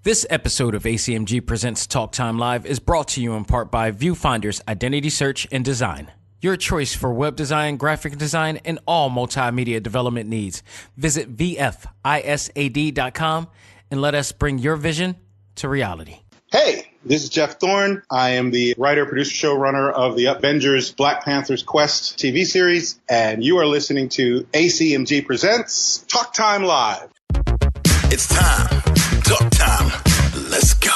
This episode of ACMG Presents Talk Time Live is brought to you in part by Viewfinder's Identity Search and Design. Your choice for web design, graphic design, and all multimedia development needs. Visit VFISAD.com and let us bring your vision to reality. Hey, this is Jeff Thorne. I am the writer, producer, showrunner of the Avengers Black Panther's Quest TV series, and you are listening to ACMG Presents Talk Time Live. It's time. Talk time. Let's go.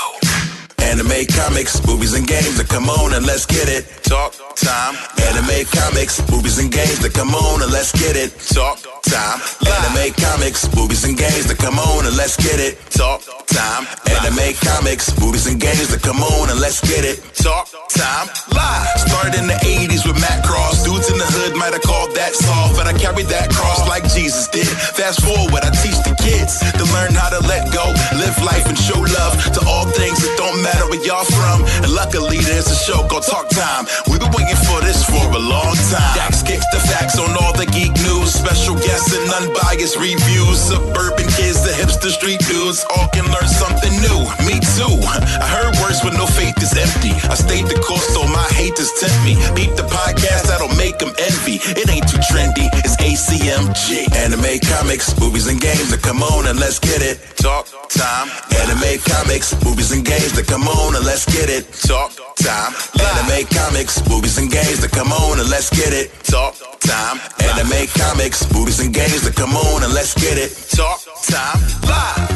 Anime, comics, movies, and games. Come on and let's get it. Talk time. Anime, comics, movies, and games. Come on and let's get it. Talk time. Anime, comics, movies, and games. Come on and let's get it. Talk time. Anime, comics, movies, and games. Come on and let's get it. Talk time live. Started in the 80s with Matt Cross. Dudes in the hood might have called that soft, but I carried that cross like Jesus did. Fast forward, I teach the kids to learn how to let go, live life, and show love to all things that don't matter where y'all from. And luckily, there's a show called Talk Time. We've been waiting for this for a long time. Dax kicks the facts on all the geek news, special guests and unbiased reviews. Suburban kids, the hipster street dudes, all can learn something new. Me too. I heard words when no faith is empty. I stayed the course so my haters tempt me. Beat the podcast, that'll make them envy. It ain't too trendy, it's ACMG. Anime, comics, movies, and games. Come on and let's get it. Talk time. Anime, comics, movies, and games. Come on and let's get it. Talk time. Anime, comics, movies, and games. Come on and let's get it. Talk time. Anime, comics, movies, and games. Come on and let's get it. Talk time live.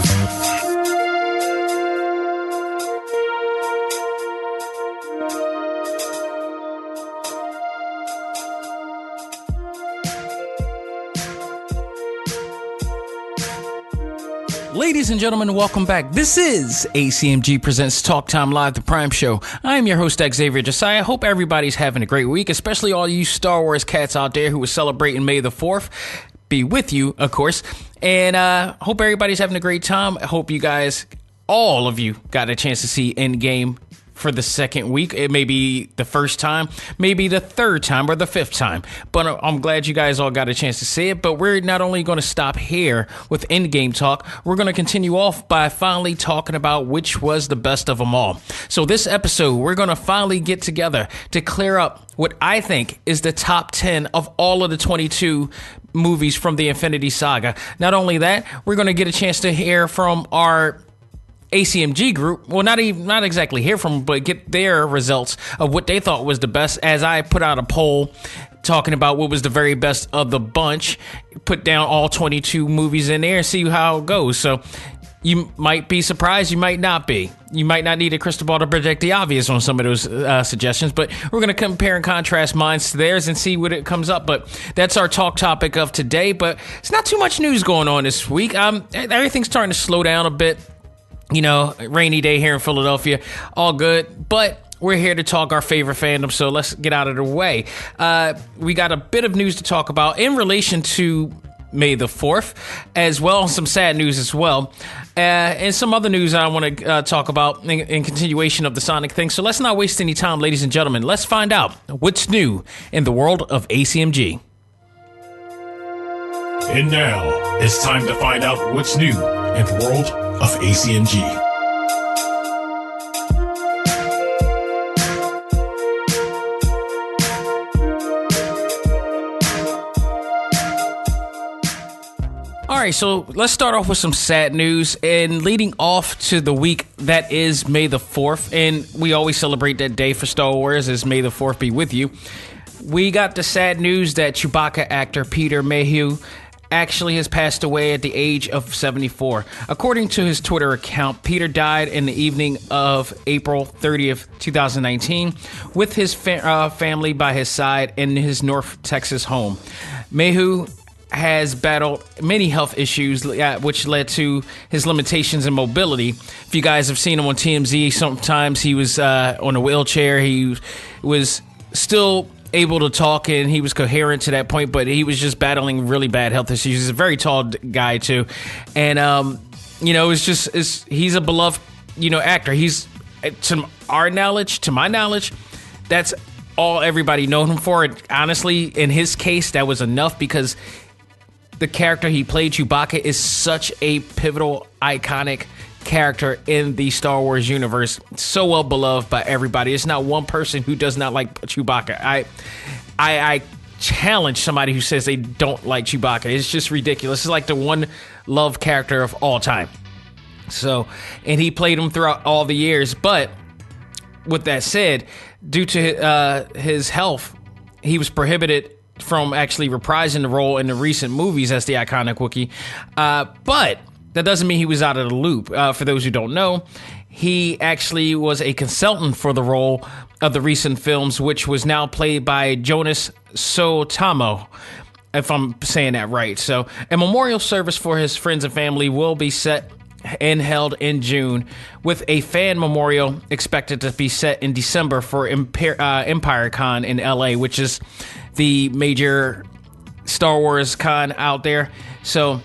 Ladies and gentlemen, welcome back. This is ACMG Presents Talk Time Live, the Prime Show. I am your host, Xavier Josiah. I hope everybody's having a great week, especially all you Star Wars cats out there who are celebrating May the 4th. Be with you, of course. And hope everybody's having a great time. I hope you guys, all of you, got a chance to see Endgame for the second week. It may be the first time, maybe the third time or the fifth time, but I'm glad you guys all got a chance to see it. But we're not only going to stop here with Endgame talk, we're going to continue off by finally talking about which was the best of them all. So this episode, we're going to finally get together to clear up what I think is the top 10 of all of the 22 movies from the Infinity Saga. Not only that, we're going to get a chance to hear from our ACMG group, well, not exactly hear from, but get their results of what they thought was the best, as I put out a poll talking about what was the very best of the bunch, put down all 22 movies in there and see how it goes. So you might be surprised, you might not be. You might not need a crystal ball to predict the obvious on some of those suggestions, but we're going to compare and contrast mine to theirs and see what it comes up. But that's our talk topic of today, but it's not too much news going on this week. Everything's starting to slow down a bit. You know, rainy day here in Philadelphia, all good, but we're here to talk our favorite fandom, so let's get out of the way. We got a bit of news to talk about in relation to May the 4th, as well as some sad news as well, and some other news I want to talk about in continuation of the Sonic thing. So let's not waste any time, ladies and gentlemen. Let's find out what's new in the world of ACMG. And now, it's time to find out what's new in the world of ACMG. All right, so let's start off with some sad news, and leading off to the week that is May the 4th, and we always celebrate that day for Star Wars as May the 4th be with you. We got the sad news that Chewbacca actor Peter Mayhew actually has passed away at the age of 74. According to his Twitter account, Peter died in the evening of April 30th, 2019, with his family by his side in his North Texas home. Mayhew has battled many health issues, which led to his limitations in mobility. If you guys have seen him on TMZ, sometimes he was on a wheelchair. He was still able to talk, and he was coherent to that point, but he was just battling really bad health issues. He's a very tall guy too, and he's a beloved actor. He's, to my knowledge, that's all everybody known him for. And honestly, in his case, that was enough, because the character he played, Chewbacca, is such a pivotal, iconic character in the Star Wars universe. So well beloved by everybody. There's not one person who does not like Chewbacca. I challenge somebody who says they don't like Chewbacca. It's just ridiculous. It's like the one love character of all time. So, and he played him throughout all the years. But with that said, due to his health, he was prohibited from actually reprising the role in the recent movies as the iconic Wookiee. But that doesn't mean he was out of the loop. For those who don't know, he actually was a consultant for the role of the recent films, which was now played by Jonas Suotamo, if I'm saying that right. So a memorial service for his friends and family will be set and held in June, with a fan memorial expected to be set in December for Empire Con in LA, which is the major Star Wars con out there. So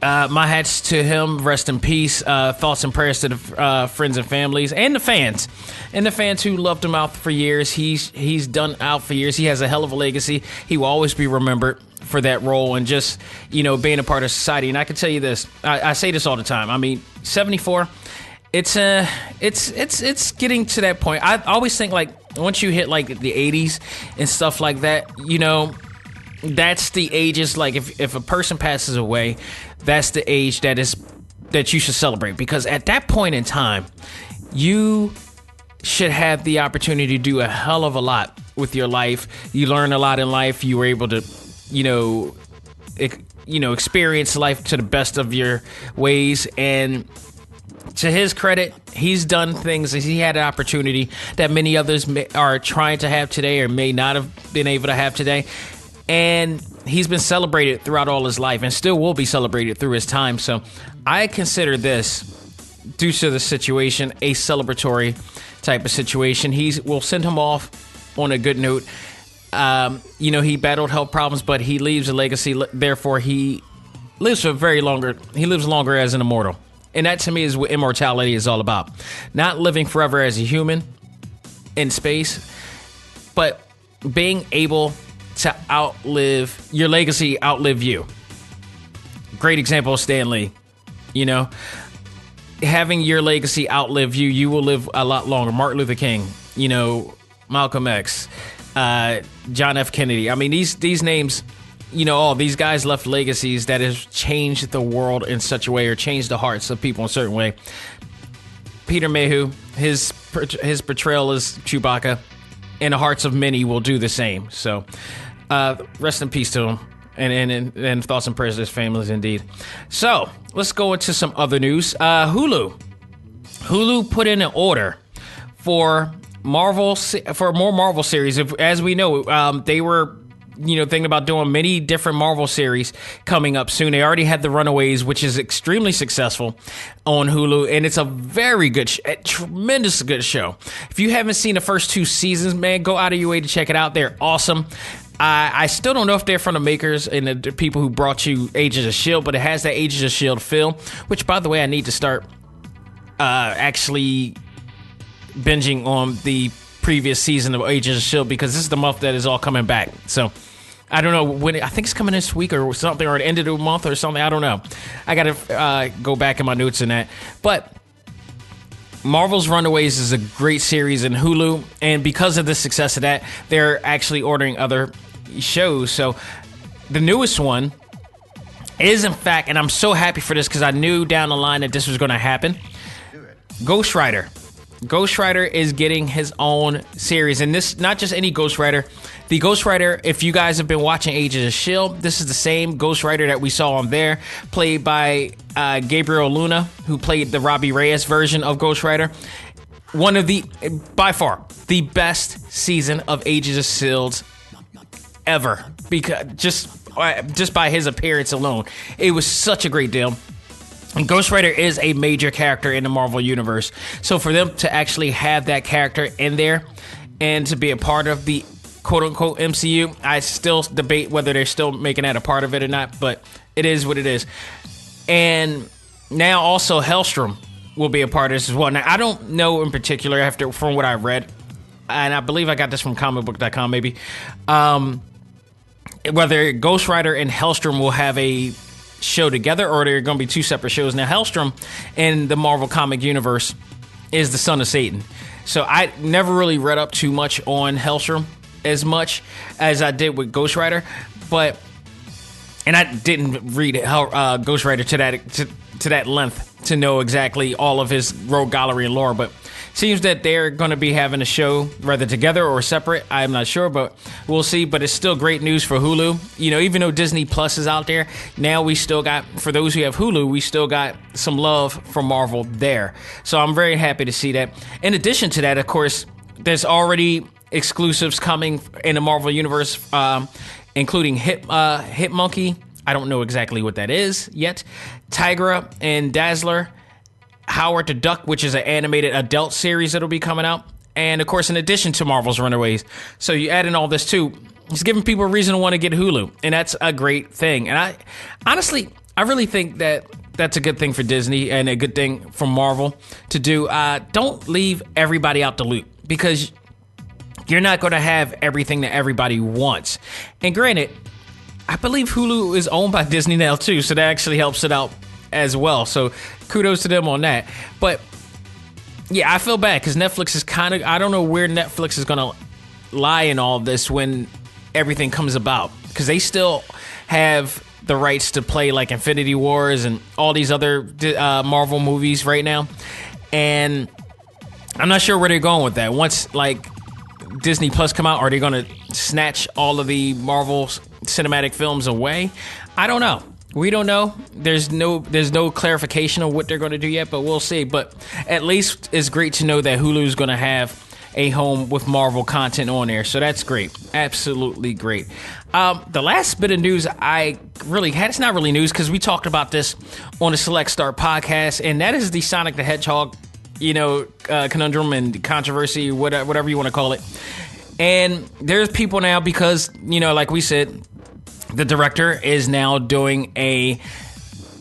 my hats to him. Rest in peace. Thoughts and prayers to the friends and families and the fans who loved him out for years. He's done out for years. He has a hell of a legacy. He will always be remembered for that role and just, being a part of society. And I can tell you this, I say this all the time. I mean, 74, it's getting to that point. I always think, like, once you hit like the 80s and stuff like that, that's the ages. Like, if a person passes away, that's the age that you should celebrate, because at that point in time, you should have the opportunity to do a hell of a lot with your life. You learn a lot in life. You were able to experience life to the best of your ways. And to his credit, he's done things, and he had an opportunity that many others are trying to have today or may not have been able to have today. And he's been celebrated throughout all his life and still will be celebrated through his time. So I consider this, due to the situation, a celebratory type of situation. We'll send him off on a good note. He battled health problems, but he leaves a legacy. Therefore, he lives longer as an immortal. And that, to me, is what immortality is all about. Not living forever as a human in space, but being able to outlive your legacy, outlive you. Great example of Stan Lee. Having your legacy outlive you, you will live a lot longer. Martin Luther King, Malcolm X, John F. Kennedy. I mean, these names, all these guys left legacies that has changed the world in such a way, or changed the hearts of people in a certain way. Peter Mayhew, his portrayal as Chewbacca, in the hearts of many, will do the same. So, rest in peace to him, and thoughts and prayers to his families, indeed. So, let's go into some other news. Hulu put in an order for more Marvel series. As we know, they were thinking about doing many different Marvel series coming up soon. They already had The Runaways, which is extremely successful on Hulu, and it's a very good, tremendous good show. If you haven't seen the first 2 seasons, man, go out of your way to check it out. They're awesome. I still don't know if they're from the makers and the people who brought you Agents of S.H.I.E.L.D., but it has that Agents of S.H.I.E.L.D. feel, which, by the way, I need to start actually binging on the previous season of Agents of S.H.I.E.L.D., because this is the month that is all coming back. So I don't know when. I think it's coming this week or something, or at the end of the month or something. I don't know. I got to go back in my notes in that. But Marvel's Runaways is a great series in Hulu, and because of the success of that, they're actually ordering other shows. So the newest one is, in fact, and I'm so happy for this because I knew down the line that this was going to happen, Ghost Rider. Ghost Rider is getting his own series, and this, not just any Ghost Rider. The Ghost Rider, if you guys have been watching Agents of S.H.I.E.L.D., this is the same Ghost Rider that we saw on there, played by Gabriel Luna, who played the Robbie Reyes version of Ghost Rider. One of the, by far, the best season of Agents of S.H.I.E.L.D. ever, because just by his appearance alone, it was such a great deal. And Ghost Rider is a major character in the Marvel Universe. So for them to actually have that character in there and to be a part of the quote-unquote MCU, I still debate whether they're still making that a part of it or not, but it is what it is. And now also Hellstrom will be a part of this as well. Now, I don't know in particular, from what I read, and I believe I got this from comicbook.com maybe, whether Ghost Rider and Hellstrom will have a show together, or they're going to be two separate shows. Now, Hellstrom in the Marvel comic universe is the son of Satan. So I never really read up too much on Hellstrom as much as I did with Ghost Rider, and I didn't read Ghost Rider to that length to know exactly all of his rogue gallery and lore, but seems that they're going to be having a show whether together or separate. I'm not sure, but we'll see. But it's still great news for Hulu. You know, even though Disney Plus is out there, now we still got, for those who have Hulu, we still got some love from Marvel there. So I'm very happy to see that. In addition to that, of course, there's already exclusives coming in the Marvel Universe, including Hitmonkey. I don't know exactly what that is yet. Tigra and Dazzler. Howard the Duck, which is an animated adult series that'll be coming out. And, of course, in addition to Marvel's Runaways. So you add in all this, too. It's giving people a reason to want to get Hulu. And that's a great thing. And I really think that that's a good thing for Disney and a good thing for Marvel to do. Don't leave everybody out the loop, because you're not going to have everything that everybody wants. And granted, I believe Hulu is owned by Disney now, too. So that actually helps it out as well. So kudos to them on that. But yeah, I feel bad because Netflix is I don't know where Netflix is going to lie in all this when everything comes about, because they still have the rights to play like Infinity Wars and all these other Marvel movies right now. And I'm not sure where they're going with that. Once like Disney Plus come out, are they going to snatch all of the Marvel cinematic films away? I don't know. We don't know. There's no clarification of what they're going to do yet, but we'll see. But at least it's great to know that Hulu's going to have a home with Marvel content on there. So that's great. Absolutely great. The last bit of news I really had, it's not really news because we talked about this on the Select Start podcast, and that is the Sonic the Hedgehog, conundrum and controversy, whatever you want to call it. And there's people now because, like we said, the director is now doing a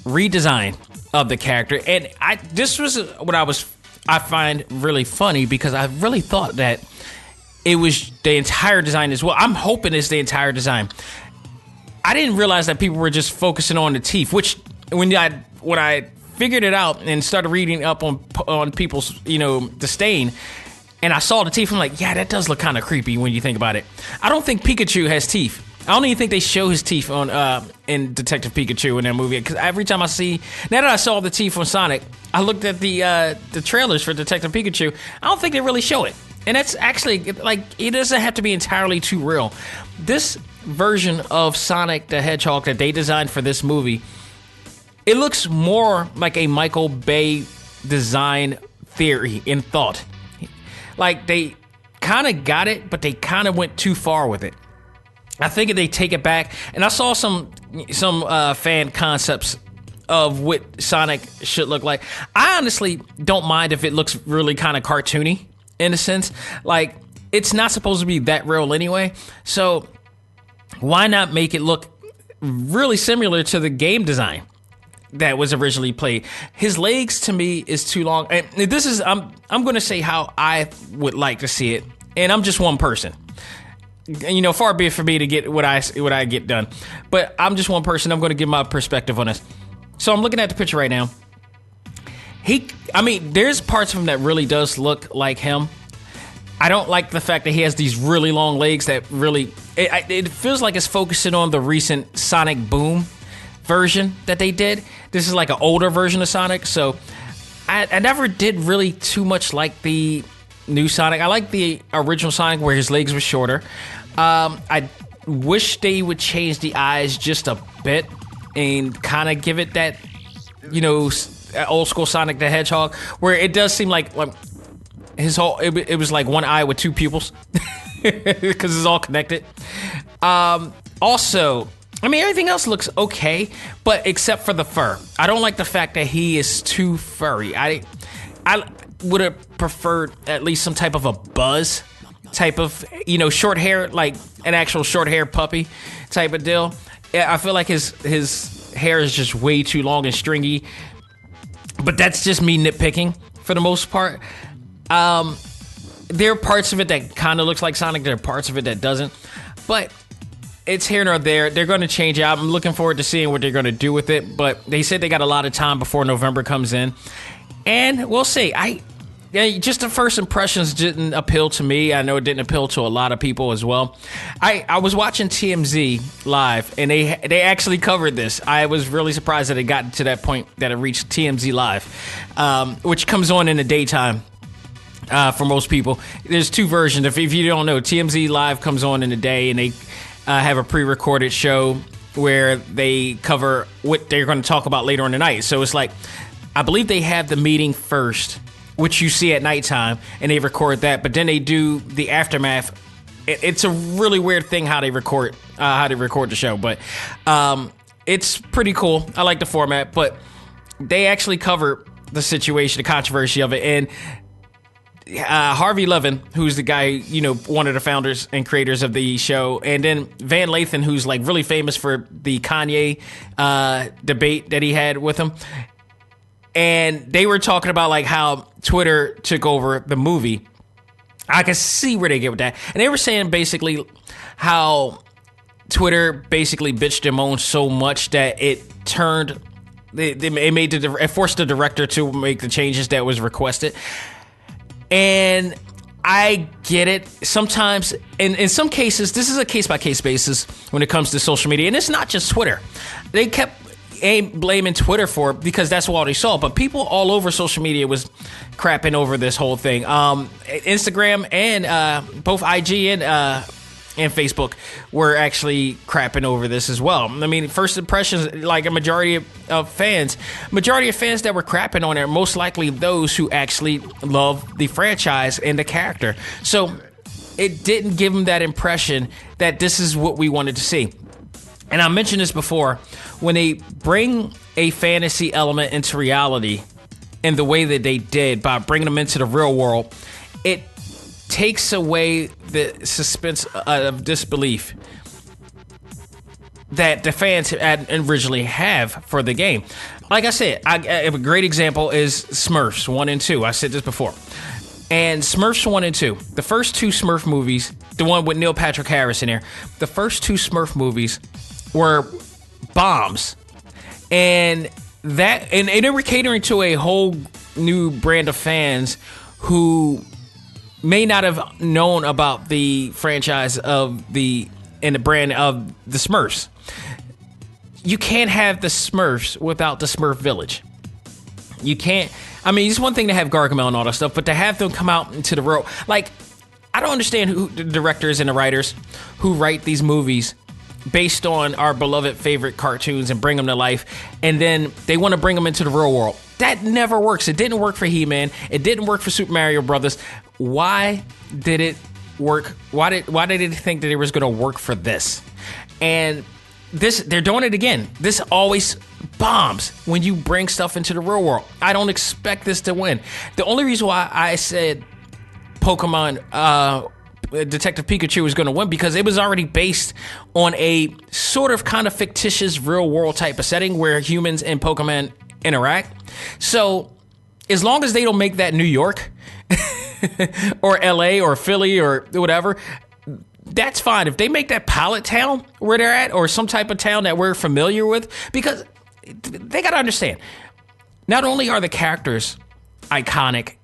redesign of the character. And this was what I find really funny, because I really thought that it was the entire design as well. I'm hoping it's the entire design. I didn't realize that people were just focusing on the teeth, which when I figured it out and started reading up on people's, disdain, and I saw the teeth, I'm like, yeah, that does look kind of creepy when you think about it. I don't think Pikachu has teeth. I don't even think they show his teeth on in Detective Pikachu in that movie, because every time now that I saw the teeth on Sonic, I looked at the trailers for Detective Pikachu. I don't think they really show it, and that's actually it doesn't have to be entirely too real. This version of Sonic the Hedgehog that they designed for this movie, it looks more like a Michael Bay design theory in thought. Like they kind of got it, but they kind of went too far with it. I think they take it back, and I saw some fan concepts of what Sonic should look like. I honestly don't mind if it looks really kind of cartoony in a sense. Like, it's not supposed to be that real anyway, so why not make it look really similar to the game design that was originally played? His legs to me is too long, and this is I'm going to say how I would like to see it, and I'm just one person. Far be it for me to get what I get done. But I'm just one person. I'm going to give my perspective on this. So I'm looking at the picture right now. There's parts of him that really does look like him. I don't like the fact that he has these really long legs that really... It feels like it's focusing on the recent Sonic Boom version that they did. This is like an older version of Sonic. So I never did really too much like the new Sonic. I like the original Sonic where his legs were shorter. I wish they would change the eyes just a bit and kind of give it that, old school Sonic the Hedgehog, where it does seem like his whole, it was like one eye with two pupils because it's all connected. Also, everything else looks okay, but except for the fur. I don't like the fact that he is too furry. I would have preferred at least some type of a Buzz type of, short hair, like an actual short hair puppy type of deal. Yeah, I feel like his hair is just way too long and stringy, but that's just me nitpicking for the most part. There are parts of it that kind of looks like Sonic. There are parts of it that doesn't, but it's here nor there. They're going to change it. I'm looking forward to seeing what they're going to do with it. But they said they got a lot of time before November comes in. And we'll see. Just the first impressions didn't appeal to me. I know it didn't appeal to a lot of people as well. I was watching TMZ live, and they actually covered this. I was really surprised that it got to that point that it reached TMZ live, which comes on in the daytime. For most people, there's two versions. If you don't know, TMZ Live comes on in the day, and they have a pre-recorded show where they cover what they're going to talk about later in the night. So it's like, I believe they have the meeting first, which you see at nighttime, and they record that. But then they do the aftermath. It's a really weird thing how they record the show, but it's pretty cool. I like the format, but they actually cover the situation, the controversy of it, and Harvey Levin, who's the guy, one of the founders and creators of the show, and then Van Lathan, who's like really famous for the Kanye debate that he had with him. And they were talking about like how Twitter took over the movie. I can see where they get with that. And they were saying basically how Twitter basically bitched and moaned so much that it turned, it forced the director to make the changes that was requested. And I get it. Sometimes, in some cases, this is a case-by-case basis when it comes to social media. And it's not just Twitter. They kept blaming Twitter for it because that's all they saw. But people all over social media was crapping over this whole thing. Instagram and both IG and Facebook were actually crapping over this as well. I mean, first impressions, like a majority of fans that were crapping on it are most likely those who actually love the franchise and the character. So it didn't give them that impression that this is what we wanted to see. And I mentioned this before, when they bring a fantasy element into reality in the way that they did by bringing them into the real world, it takes away the suspense of disbelief that the fans originally have for the game. Like I said, a great example is Smurfs 1 and 2. I said this before. And Smurfs 1 and 2, the first two Smurf movies, the one with Neil Patrick Harris in there, the first two Smurf movies were bombs. And they were catering to a whole new brand of fans who may not have known about the franchise and the brand of the Smurfs. You can't have the Smurfs without the Smurf Village. You can't. I mean, it's one thing to have Gargamel and all that stuff, but to have them come out into the world, like, I don't understand who the directors and the writers who write these movies based on our beloved favorite cartoons and bring them to life, and then they want to bring them into the real world. That never works. It didn't work for He-Man. It didn't work for Super Mario Brothers. Why did it work? Why did they think that it was going to work for this? And they're doing it again. This always bombs when you bring stuff into the real world. I don't expect this to win. The only reason why I said Pokemon Detective Pikachu was going to win because it was already based on a sort of kind of fictitious real world type of setting where humans and Pokemon interact. So as long as they don't make that New York or LA or Philly or whatever, that's fine. If they make that Pallet Town where they're at, or some type of town that we're familiar with, because they got to understand, not only are the characters iconic,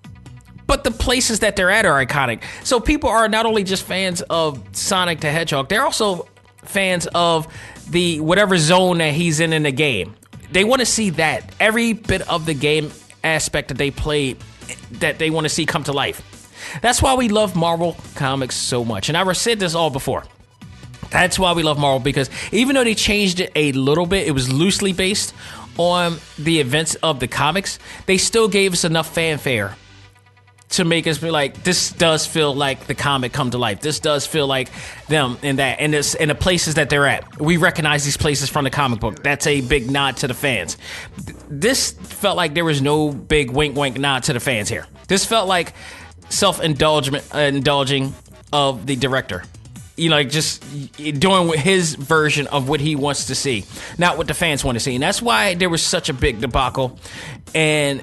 but the places that they're at are iconic. So people are not only just fans of Sonic the Hedgehog, they're also fans of the whatever zone that he's in the game. They want to see that. Every bit of the game aspect that they play, that they want to see come to life. That's why we love Marvel Comics so much. And I've said this all before. That's why we love Marvel, because even though they changed it a little bit, it was loosely based on the events of the comics, they still gave us enough fanfare to make us be like, this does feel like the comic come to life. This does feel like them and that, and this and the places that they're at. We recognize these places from the comic book. That's a big nod to the fans. This felt like there was no big wink nod to the fans here. This felt like indulging of the director. You know, like just doing his version of what he wants to see, not what the fans want to see. And that's why there was such a big debacle and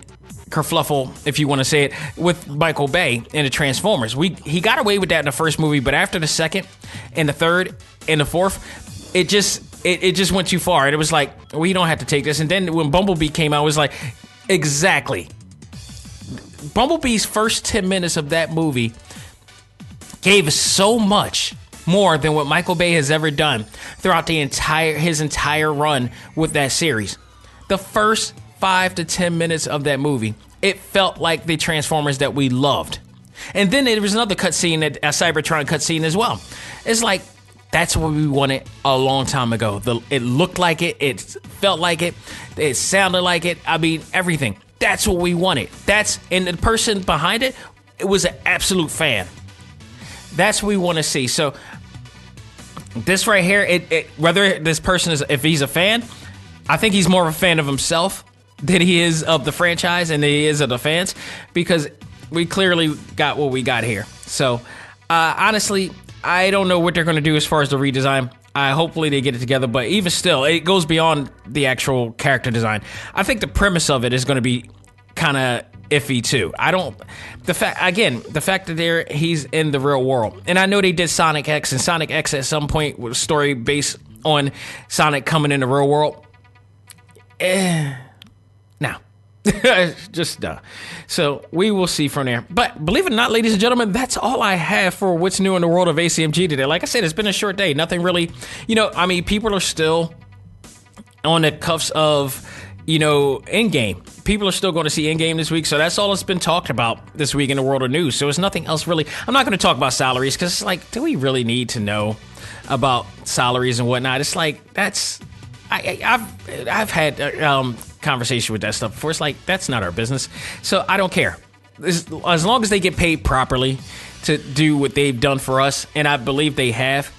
kerfluffle, if you want to say it, with Michael Bay and the Transformers. He got away with that in the first movie, but after the second and the third and the fourth, it just went too far. And it was like, we don't have to take this. And then when Bumblebee came out, it was like, exactly. Bumblebee's first 10 minutes of that movie gave us so much more than what Michael Bay has ever done throughout his entire run with that series. The first 5 to 10 minutes of that movie, it felt like the Transformers that we loved. And then there was another cutscene, a Cybertron cutscene as well. It's like, that's what we wanted a long time ago. It looked like it. It felt like it. It sounded like it. I mean, everything. That's what we wanted. And the person behind it was an absolute fan. That's what we want to see. So this right here, whether this person if he's a fan, I think he's more of a fan of himself than he is of the franchise and he is of the fans, because we clearly got what we got here. So honestly, I don't know what they're going to do as far as the redesign. Hopefully they get it together, but even still, it goes beyond the actual character design. I think the premise of it is going to be kind of iffy too. The fact that he's in the real world, and I know they did Sonic X, and Sonic X at some point was a story based on Sonic coming in the real world. Now. Just so we will see from there. But believe it or not, ladies and gentlemen, that's all I have for what's new in the world of ACMG today. Like I said, it's been a short day. Nothing really, people are still on the cuffs of, Endgame. People are still going to see Endgame this week, so that's all that's been talked about this week in the world of news. So it's nothing else really. I'm not going to talk about salaries, because it's like, do we really need to know about salaries and whatnot? It's like, I've had conversation with that stuff before. It's like, that's not our business, so I don't care. As long as they get paid properly to do what they've done for us, and I believe they have,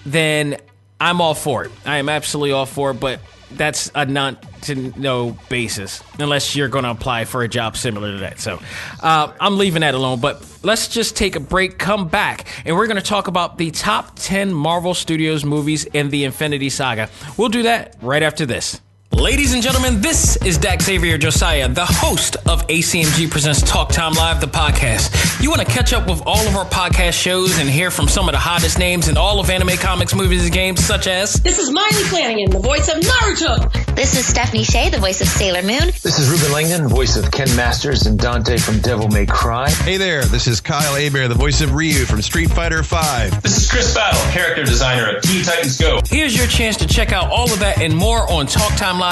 then I'm all for it. I am absolutely all for it, but that's a not to know basis unless you're going to apply for a job similar to that. So I'm leaving that alone, but let's just take a break, come back, and we're going to talk about the top 10 Marvel Studios movies in the Infinity Saga. We'll do that right after this. Ladies and gentlemen, this is Dak Xavier Josiah, the host of ACMG Presents Talk Time Live, the podcast. You want to catch up with all of our podcast shows and hear from some of the hottest names in all of anime, comics, movies, and games, such as... This is Miley Flanagan, the voice of Naruto. This is Stephanie Shea, the voice of Sailor Moon. This is Ruben Langdon, voice of Ken Masters and Dante from Devil May Cry. Hey there, this is Kyle Hebert, the voice of Ryu from Street Fighter V. This is Chris Battle, character designer of Teen Titans Go. Here's your chance to check out all of that and more on TalkTimeLive.com.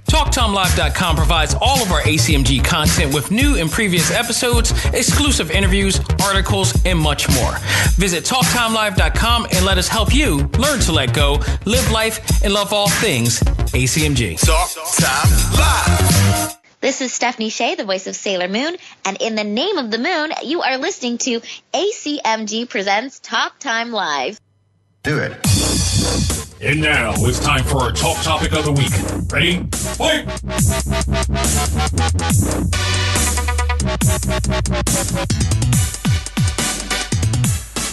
TalkTimeLive.com provides all of our ACMG content with new and previous episodes, exclusive interviews, articles, and much more. Visit TalkTimeLive.com and let us help you learn to let go, live life, and love all things ACMG. Talk Time Live. This is Stephanie Shea, the voice of Sailor Moon, and in the name of the moon, you are listening to ACMG Presents Talk Time Live. Do it. And now it's time for our talk topic of the week. Ready? Fight!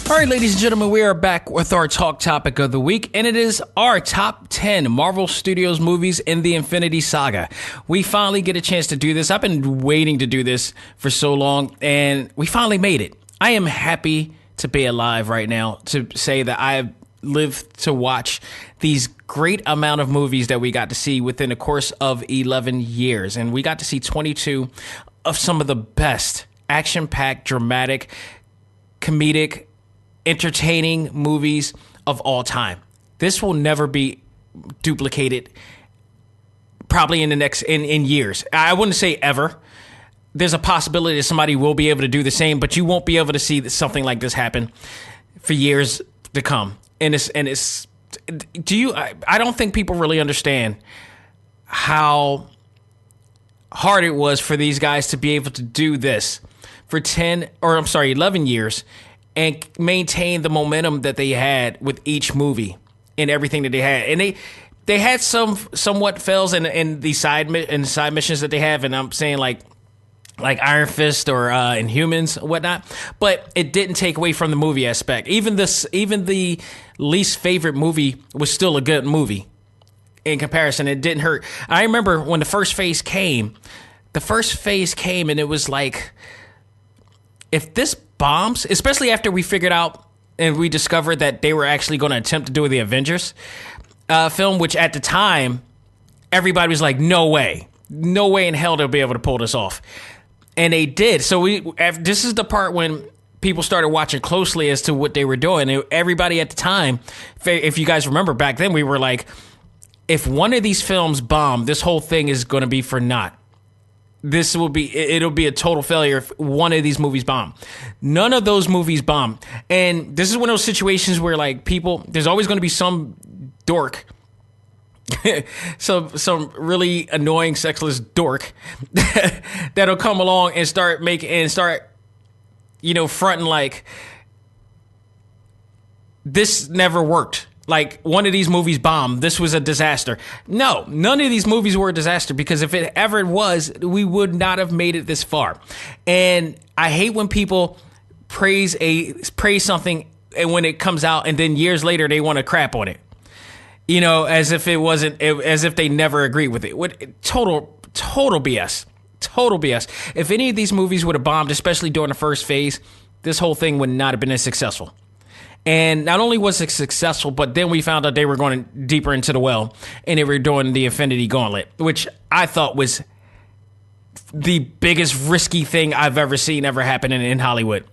All right, ladies and gentlemen, we are back with our talk topic of the week, and it is our top 10 Marvel Studios movies in the Infinity Saga. We finally get a chance to do this. I've been waiting to do this for so long, and we finally made it. I am happy to be alive right now to say that I have lived to watch these great amount of movies that we got to see within the course of 11 years. And we got to see 22 of some of the best action-packed, dramatic, comedic, entertaining movies of all time. This will never be duplicated probably in the next in years. I wouldn't say ever. There's a possibility that somebody will be able to do the same, but you won't be able to see something like this happen for years to come. I don't think people really understand how hard it was for these guys to be able to do this for 11 years and maintain the momentum that they had with each movie and everything that they had. And they had somewhat fails in the side missions that they have, and I'm saying like Iron Fist or Inhumans and whatnot, but it didn't take away from the movie aspect. Even the least favorite movie was still a good movie in comparison. It didn't hurt. I remember when the first phase came and it was like, if this bombs, especially after we figured out and we discovered that they were actually going to attempt to do the Avengers film, which at the time, everybody was like, no way in hell they'll be able to pull this off. And they did. So this is the part when people started watching closely as to what they were doing. And everybody at the time, if you guys remember back then, we were like, if one of these films bomb, this whole thing is going to be for naught. It'll be a total failure if one of these movies bomb. None of those movies bomb. And this is one of those situations where like there's always going to be some dork, some really annoying sexless dork that'll come along and start fronting like this never worked. Like one of these movies bombed. This was a disaster. No, none of these movies were a disaster, because if it ever was, we would not have made it this far. And I hate when people praise something and when it comes out and then years later they want to crap on it. As if as if they never agreed with it. Total BS. Total BS. If any of these movies would have bombed, especially during the first phase, this whole thing would not have been as successful. And not only was it successful, but then we found out they were going deeper into the well and they were doing the Infinity Gauntlet, which I thought was the biggest risky thing I've ever seen ever happen in Hollywood.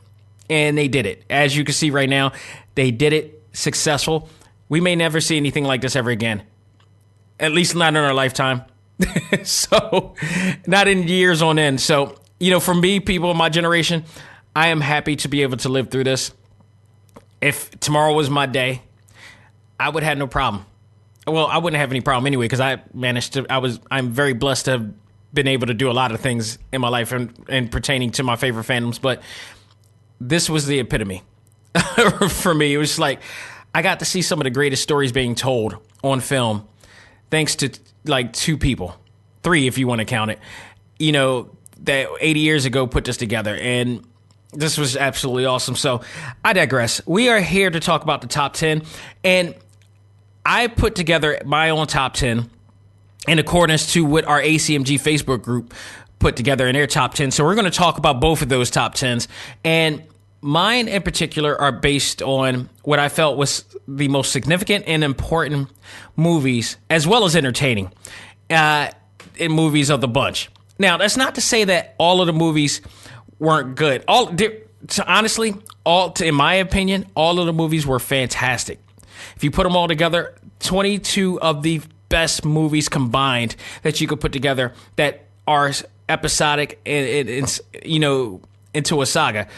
And they did it. As you can see right now, they did it successful. We may never see anything like this ever again. At least not in our lifetime. So, not in years on end. So, for me, people in my generation, I am happy to be able to live through this. If tomorrow was my day, I would have no problem. Well, I wouldn't have any problem anyway, because I'm very blessed to have been able to do a lot of things in my life and pertaining to my favorite fandoms. But this was the epitome for me. It was like, I got to see some of the greatest stories being told on film, thanks to like 2 people, 3 if you want to count it, that 80 years ago put this together. And this was absolutely awesome. So I digress. We are here to talk about the top 10. And I put together my own top 10 in accordance to what our ACMG Facebook group put together in their top 10. So we're going to talk about both of those top 10s. And mine in particular are based on what I felt was the most significant and important movies, as well as entertaining in movies of the bunch. Now, that's not to say that all of the movies weren't good. Honestly, in my opinion, all of the movies were fantastic. If you put them all together, 22 of the best movies combined that you could put together that are episodic and into a saga.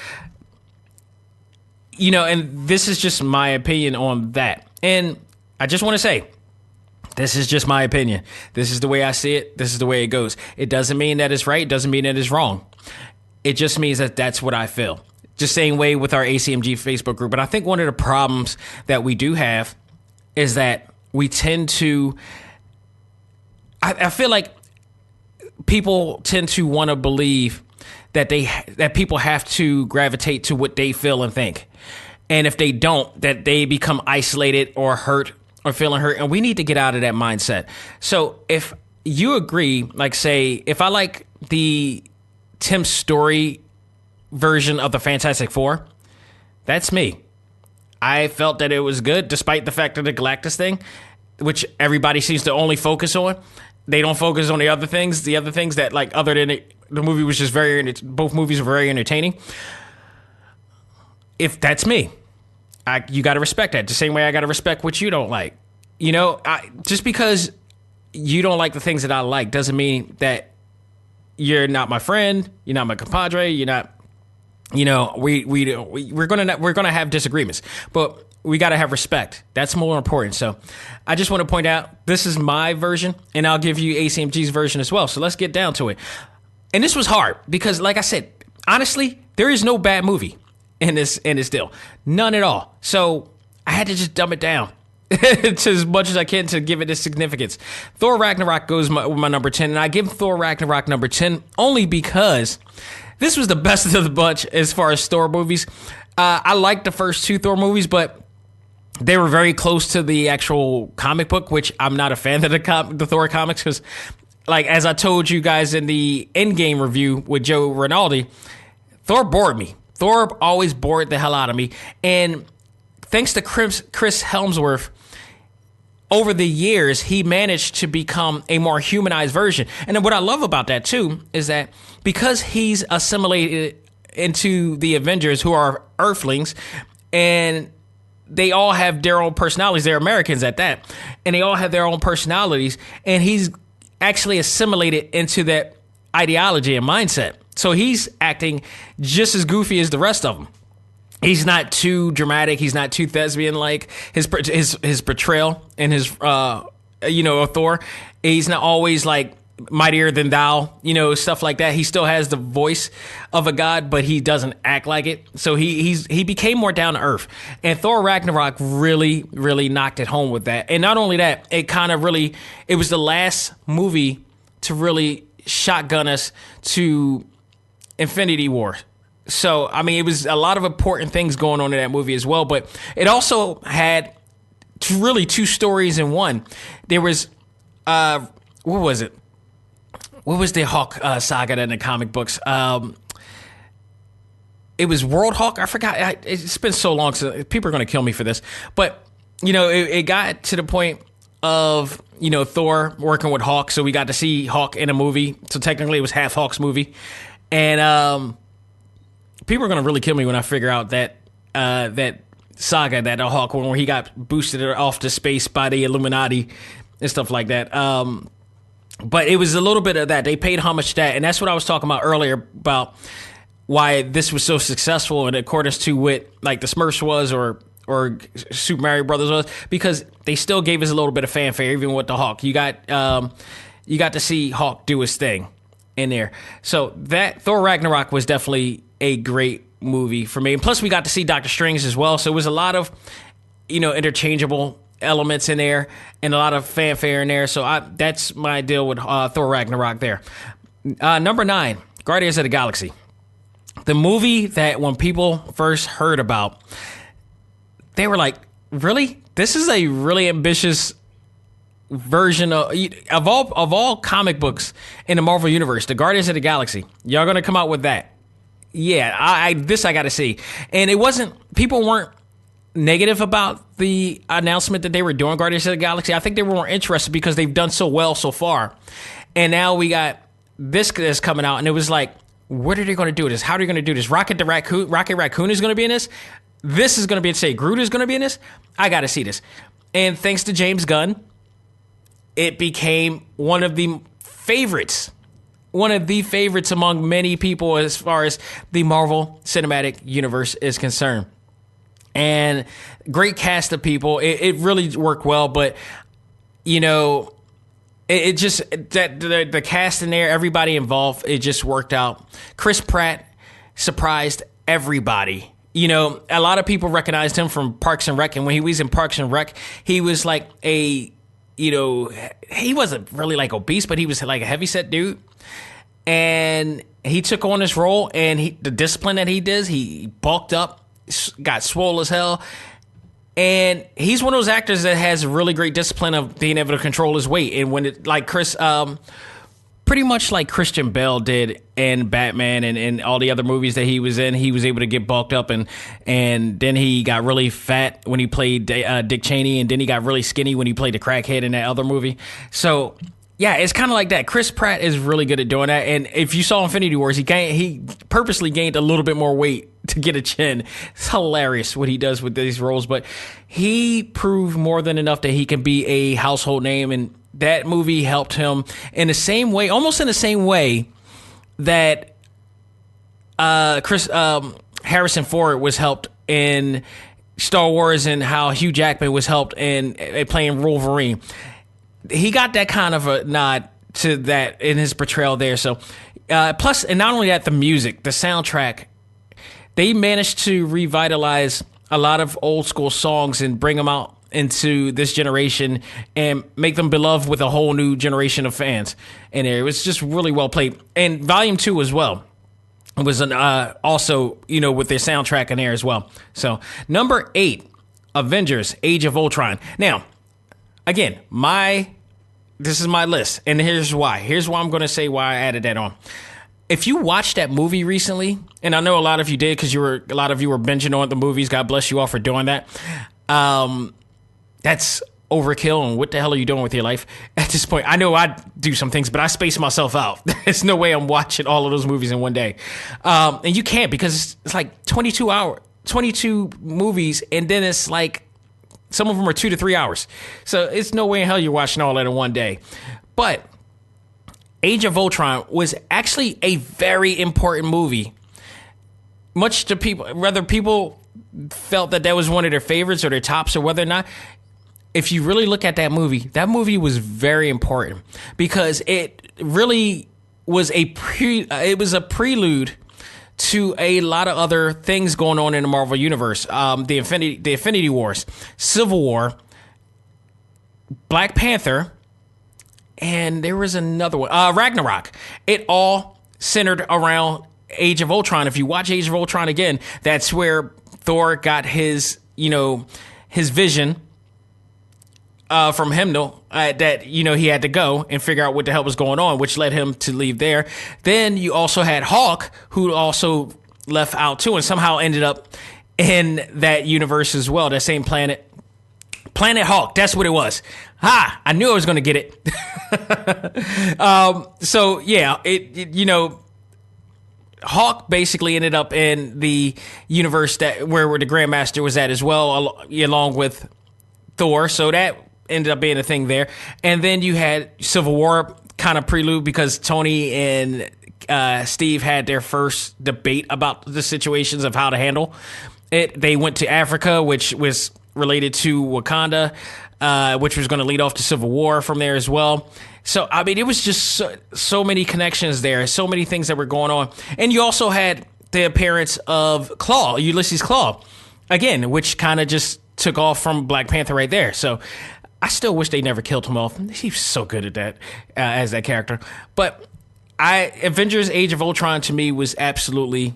And this is just my opinion on that. And I just want to say, this is just my opinion. This is the way I see it. This is the way it goes. It doesn't mean that it's right. It doesn't mean that it's wrong. It just means that that's what I feel. Just same way with our ACMG Facebook group. But I think one of the problems that we do have is that we tend to, I feel like people tend to want to believe that people have to gravitate to what they feel and think. And if they don't, that they become isolated or hurt or feeling hurt. And we need to get out of that mindset. So if you agree, like say, if I like the Tim Story version of the Fantastic Four, that's me. I felt that it was good, despite the fact of the Galactus thing, which everybody seems to only focus on. They don't focus on the other things that, like, other than the movie was just both movies were very entertaining. If that's me, you got to respect that. The same way I got to respect what you don't like. Just because you don't like the things that I like doesn't mean that you're not my friend. You're not my compadre. You're not. We're gonna have disagreements, but we got to have respect. That's more important. So I just want to point out, this is my version, and I'll give you ACMG's version as well. So let's get down to it. And this was hard because, like I said, honestly, there is no bad movie in this deal. None at all. So I had to just dumb it down to as much as I can to give it its significance. Thor Ragnarok goes with my number 10, and I give Thor Ragnarok number 10 only because this was the best of the bunch as far as Thor movies. I liked the first 2 Thor movies, but they were very close to the actual comic book, which I'm not a fan of the Thor comics because, like, as I told you guys in the Endgame review with Joe Rinaldi, Thor bored me. Thor always bored the hell out of me. And thanks to Chris Hemsworth, over the years, he managed to become a more humanized version. And then what I love about that, too, is that because he's assimilated into the Avengers, who are Earthlings, and they all have their own personalities. They're Americans at that. And they all have their own personalities. And he's actually assimilated into that ideology and mindset. So he's acting just as goofy as the rest of them. He's not too dramatic. He's not too thespian-like. His portrayal and his, Thor. He's not always like mightier than thou, stuff like that. He still has the voice of a god, but he doesn't act like it. So he became more down to earth. And Thor Ragnarok really, really knocked it home with that. And not only that, it was the last movie to really shotgun us to Infinity War. So, I mean, it was a lot of important things going on in that movie as well, but it also had two stories in one. There was, what was it? What was the Hawk saga in the comic books? It was World Hawk. I forgot. It's been so long, so people are going to kill me for this. But, it got to the point of, Thor working with Hawk, so we got to see Hawk in a movie. So technically it was half Hawk's movie. And, people are going to really kill me when I figure out that that saga, that Hawk one where he got boosted off to space by the Illuminati and stuff like that. But it was a little bit of that. They paid homage to that. And that's what I was talking about earlier about why this was so successful in accordance to what like the Smurfs was or Super Mario Brothers was, because they still gave us a little bit of fanfare, even with the Hawk. You got to see Hawk do his thing in there. So that Thor Ragnarok was definitely a great movie for me. And plus we got to see Doctor Strange as well. So it was a lot of, interchangeable elements in there and a lot of fanfare in there. So that's my deal with Thor Ragnarok there. Number 9, Guardians of the Galaxy. The movie that when people first heard about, they were like, really? This is a really ambitious version of all comic books in the Marvel Universe, the Guardians of the Galaxy. Y'all gonna come out with that? Yeah, I got to see. And people weren't negative about the announcement that they were doing Guardians of the Galaxy. I think they were more interested because they've done so well so far. And now we got this that's coming out, and it was like, what are they going to do this? How are they going to do this? Rocket Raccoon is going to be in this? This is going to be insane. Groot is going to be in this? I got to see this. And thanks to James Gunn, it became one of the favorites among many people as far as the Marvel Cinematic Universe is concerned. And great cast of people. It really worked well, but, it just, that the cast in there, everybody involved, it just worked out. Chris Pratt surprised everybody. A lot of people recognized him from Parks and Rec, and when he was in Parks and Rec, he was like he wasn't really like obese, but he was like a heavyset dude. And he took on this role, and the discipline that he does, he bulked up, got swole as hell. And he's one of those actors that has really great discipline of being able to control his weight. And when it, like pretty much like Christian Bale did in Batman and all the other movies that he was in, he was able to get bulked up, and then he got really fat when he played Dick Cheney, and then he got really skinny when he played the crackhead in that other movie. So yeah, it's kind of like that. Chris Pratt is really good at doing that. And if you saw Infinity Wars, he purposely gained a little bit more weight to get a chin. It's hilarious what he does with these roles, but he proved more than enough that he can be a household name, and that movie helped him in the same way, almost in the same way that Harrison Ford was helped in Star Wars, and how Hugh Jackman was helped in playing Wolverine. He got that kind of a nod to that in his portrayal there. So, plus, and not only that, the music, the soundtrack, they managed to revitalize a lot of old school songs and bring them out into this generation and make them beloved with a whole new generation of fans. And it was just really well played. And Volume 2 as well was also, with their soundtrack in there as well. So, number 8, Avengers: Age of Ultron. Now, again, this is my list, and here's why. Here's why I'm going to say why I added that on. if you watched that movie recently, and I know a lot of you did because a lot of you were binging on the movies. God bless you all for doing that. That's overkill, and what the hell are you doing with your life at this point? I know I do some things, but I space myself out. There's no way I'm watching all of those movies in one day. And you can't, because it's like 22 movies, and then it's like some of them are 2 to 3 hours. So it's no way in hell you're watching all that in one day. But Age of Ultron was actually a very important movie. Much to people, whether people felt that was one of their favorites or their tops, or whether or not, if you really look at that movie was very important, because it really was a prelude to a lot of other things going on in the Marvel Universe. The Infinity Wars, Civil War, Black Panther, and there was another one, Ragnarok. It all centered around Age of Ultron. If you watch Age of Ultron again, that's where Thor got his vision from Heimdall, that he had to go and figure out what the hell was going on, which led him to leave there. Then you also had Hulk, who also left out too, and somehow ended up in that universe as well, that same planet Hulk. That's what it was. I knew I was going to get it. So yeah, Hulk basically ended up in the universe where the Grandmaster was at as well, along with Thor. So that ended up being a thing there. And then you had Civil War kind of prelude, because Tony and Steve had their first debate about the situations of how to handle it. They went to Africa, which was related to Wakanda, which was going to lead off to Civil War from there as well. So, I mean, it was just so many connections there, so many things that were going on. And you also had the appearance of Ulysses Klaue, again, which kind of just took off from Black Panther right there. So I still wish they never killed him off. He was so good at that, as that character. But Avengers Age of Ultron to me was absolutely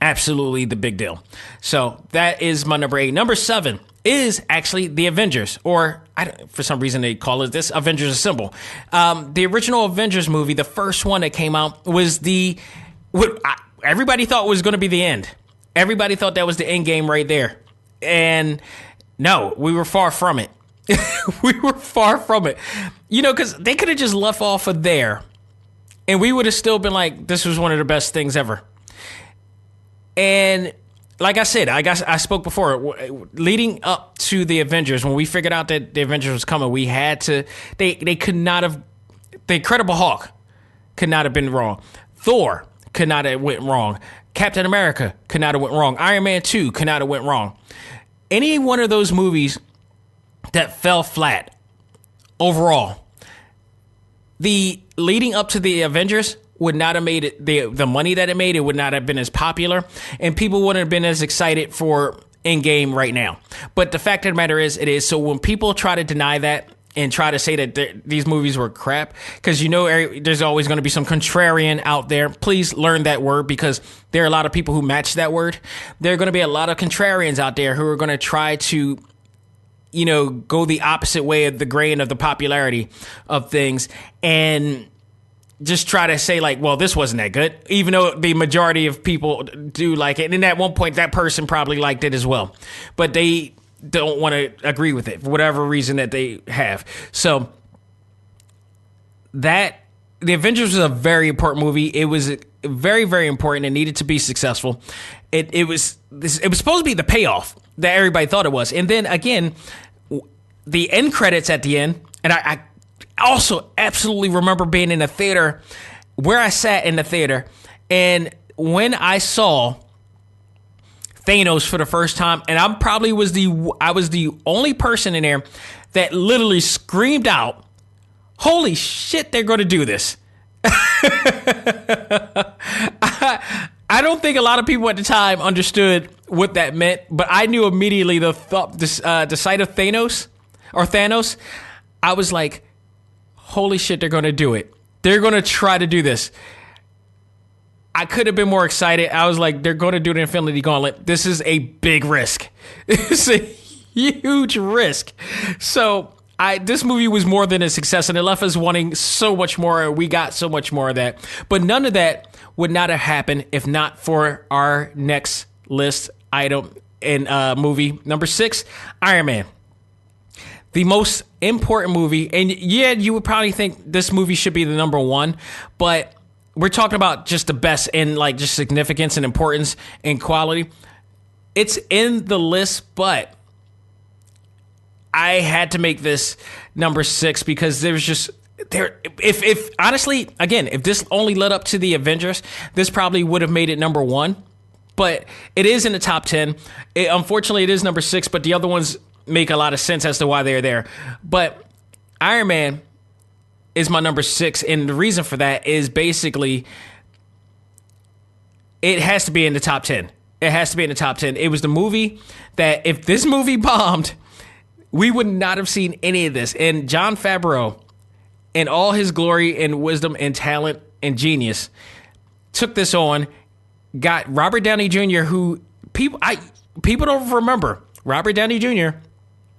the big deal. So that is my number 8. Number 7 is actually the Avengers, or for some reason they call it this, Avengers Assemble. The original Avengers movie, the first one that came out, was everybody thought was going to be the end. Everybody thought that was the end game right there. And no, we were far from it. We were far from it. Because they could have just left off of there, and we would have still been like, this was one of the best things ever. And like I said, I spoke before, leading up to the Avengers, when we figured out that the Avengers was coming, we had to, they could not have, the Incredible Hulk could not have been wrong. Thor could not have went wrong. Captain America could not have went wrong. Iron Man 2 could not have went wrong. Any one of those movies that fell flat overall, the leading up to the Avengers would not have made it the money that it made. It would not have been as popular, and people wouldn't have been as excited for Endgame right now. But the fact of the matter is, it is. So when people try to deny that and try to say that these movies were crap, because there's always going to be some contrarian out there. Please learn that word, because there are a lot of people who match that word. There are going to be a lot of contrarians out there who are going to try to go the opposite way of the grain of the popularity of things, and just try to say like, well, this wasn't that good, even though the majority of people do like it. And at one point, that person probably liked it as well, but they don't want to agree with it for whatever reason that they have. So the Avengers was a very important movie. It was very, very important. It needed to be successful. It was supposed to be the payoff that everybody thought it was. And then again, the end credits at the end, and I also absolutely remember being in the theater, where I sat in the theater, and when I saw Thanos for the first time, and I probably was the only person in there that literally screamed out, "Holy shit, they're going to do this." I don't think a lot of people at the time understood what that meant, but I knew immediately the sight of Thanos. I was like, holy shit, they're going to do it. They're going to try to do this. I could have been more excited. I was like, they're going to do the Infinity Gauntlet. This is a big risk. It's a huge risk. So This movie was more than a success, and it left us wanting so much more. We got so much more of that. But none of that would not have happened if not for our next list item in movie. Number 6, Iron Man. The most important movie. And yeah, you would probably think this movie should be the number 1, but we're talking about just the best in like just significance and importance and quality. It's in the list, but I had to make this number 6 because there's just there. If honestly, again, if this only led up to the Avengers, this probably would have made it number 1. But it is in the top 10. Unfortunately, it is number 6, but the other ones make a lot of sense as to why they're there. But Iron Man is my number 6, and the reason for that is basically it has to be in the top 10. It has to be in the top 10. It was the movie that if this movie bombed, we would not have seen any of this. And Jon Favreau, in all his glory and wisdom and talent and genius, took this on, got Robert Downey Jr., who people don't remember. Robert Downey Jr.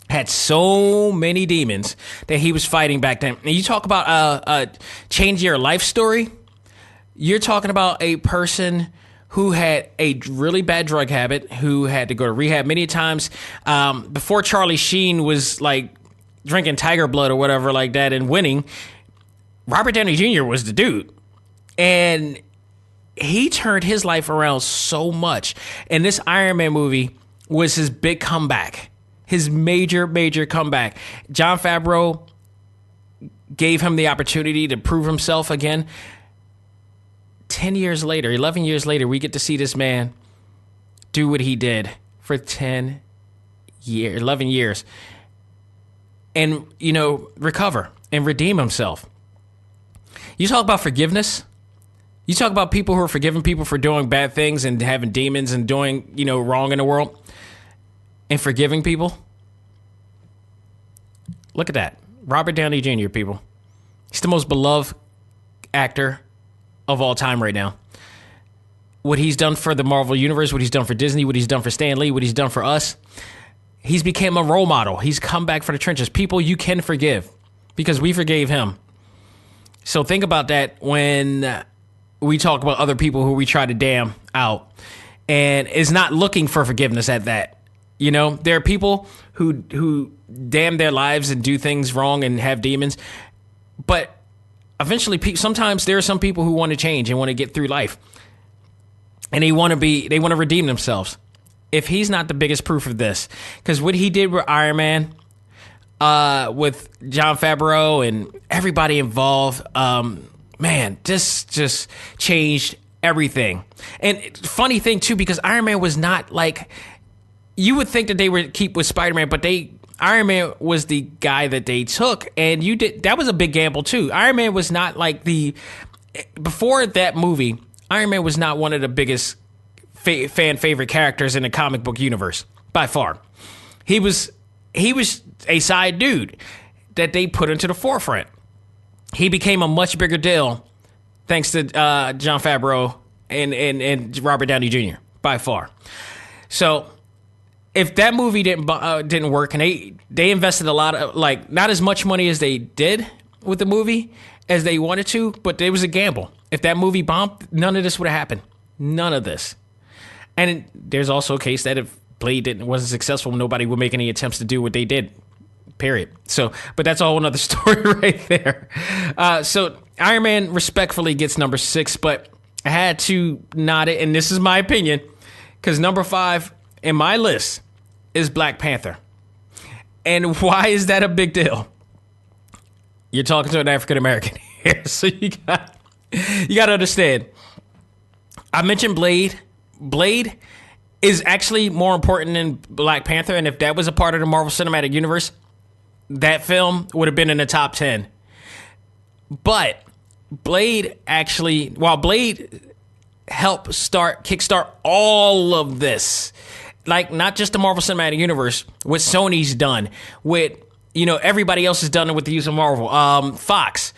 had so many demons that he was fighting back then. And you talk about change your life story. You're talking about a person who had a really bad drug habit, who had to go to rehab many times. Before Charlie Sheen was like drinking tiger blood or whatever like that and winning, Robert Downey Jr. was the dude. And he turned his life around so much. And this Iron Man movie was his big comeback, his major, major comeback. Jon Favreau gave him the opportunity to prove himself again. 10 years later, 11 years later, we get to see this man do what he did for 11 years. And, recover and redeem himself. You talk about forgiveness. You talk about people who are forgiving people for doing bad things and having demons and doing, wrong in the world and forgiving people. Look at that. Robert Downey Jr., people. He's the most beloved actor of all time right now. What he's done for the Marvel Universe, what he's done for Disney, what he's done for Stan Lee, what he's done for us. He's become a role model. He's come back from the trenches. People you can forgive because we forgave him. So think about that when we talk about other people who we try to damn out and is not looking for forgiveness at that. There are people who damn their lives and do things wrong and have demons, but eventually, sometimes there are some people who want to change and want to get through life, and they want to redeem themselves. If he's not the biggest proof of this, because what he did with Iron Man, with Jon Favreau and everybody involved, man, this just changed everything. And funny thing too, because Iron Man was not like you would think that they would keep with Spider-Man, but Iron Man was the guy that they took, and that was a big gamble too. Iron Man was not like before that movie, Iron Man was not one of the biggest fan favorite characters in the comic book universe by far. He was a side dude that they put into the forefront. He became a much bigger deal thanks to Jon Favreau and Robert Downey Jr. by far. So if that movie didn't work, and they invested a lot of not as much money as they did with the movie as they wanted to, but it was a gamble. If that movie bombed, none of this would have happened. None of this. And there's also a case that if Blade wasn't successful, nobody would make any attempts to do what they did. Period. So, but that's a whole another story right there. So Iron Man respectfully gets number 6, but I had to nod it, and this is my opinion, because number 5 in my list is Black Panther. And why is that a big deal? You're talking to an African American here, so you got to understand. I mentioned Blade. Blade is actually more important than Black Panther, and if that was a part of the Marvel Cinematic Universe, that film would have been in the top 10. But Blade actually, while Blade helped kickstart all of this, not just the Marvel Cinematic Universe, what Sony's done, what everybody else has done with the use of Marvel, Fox.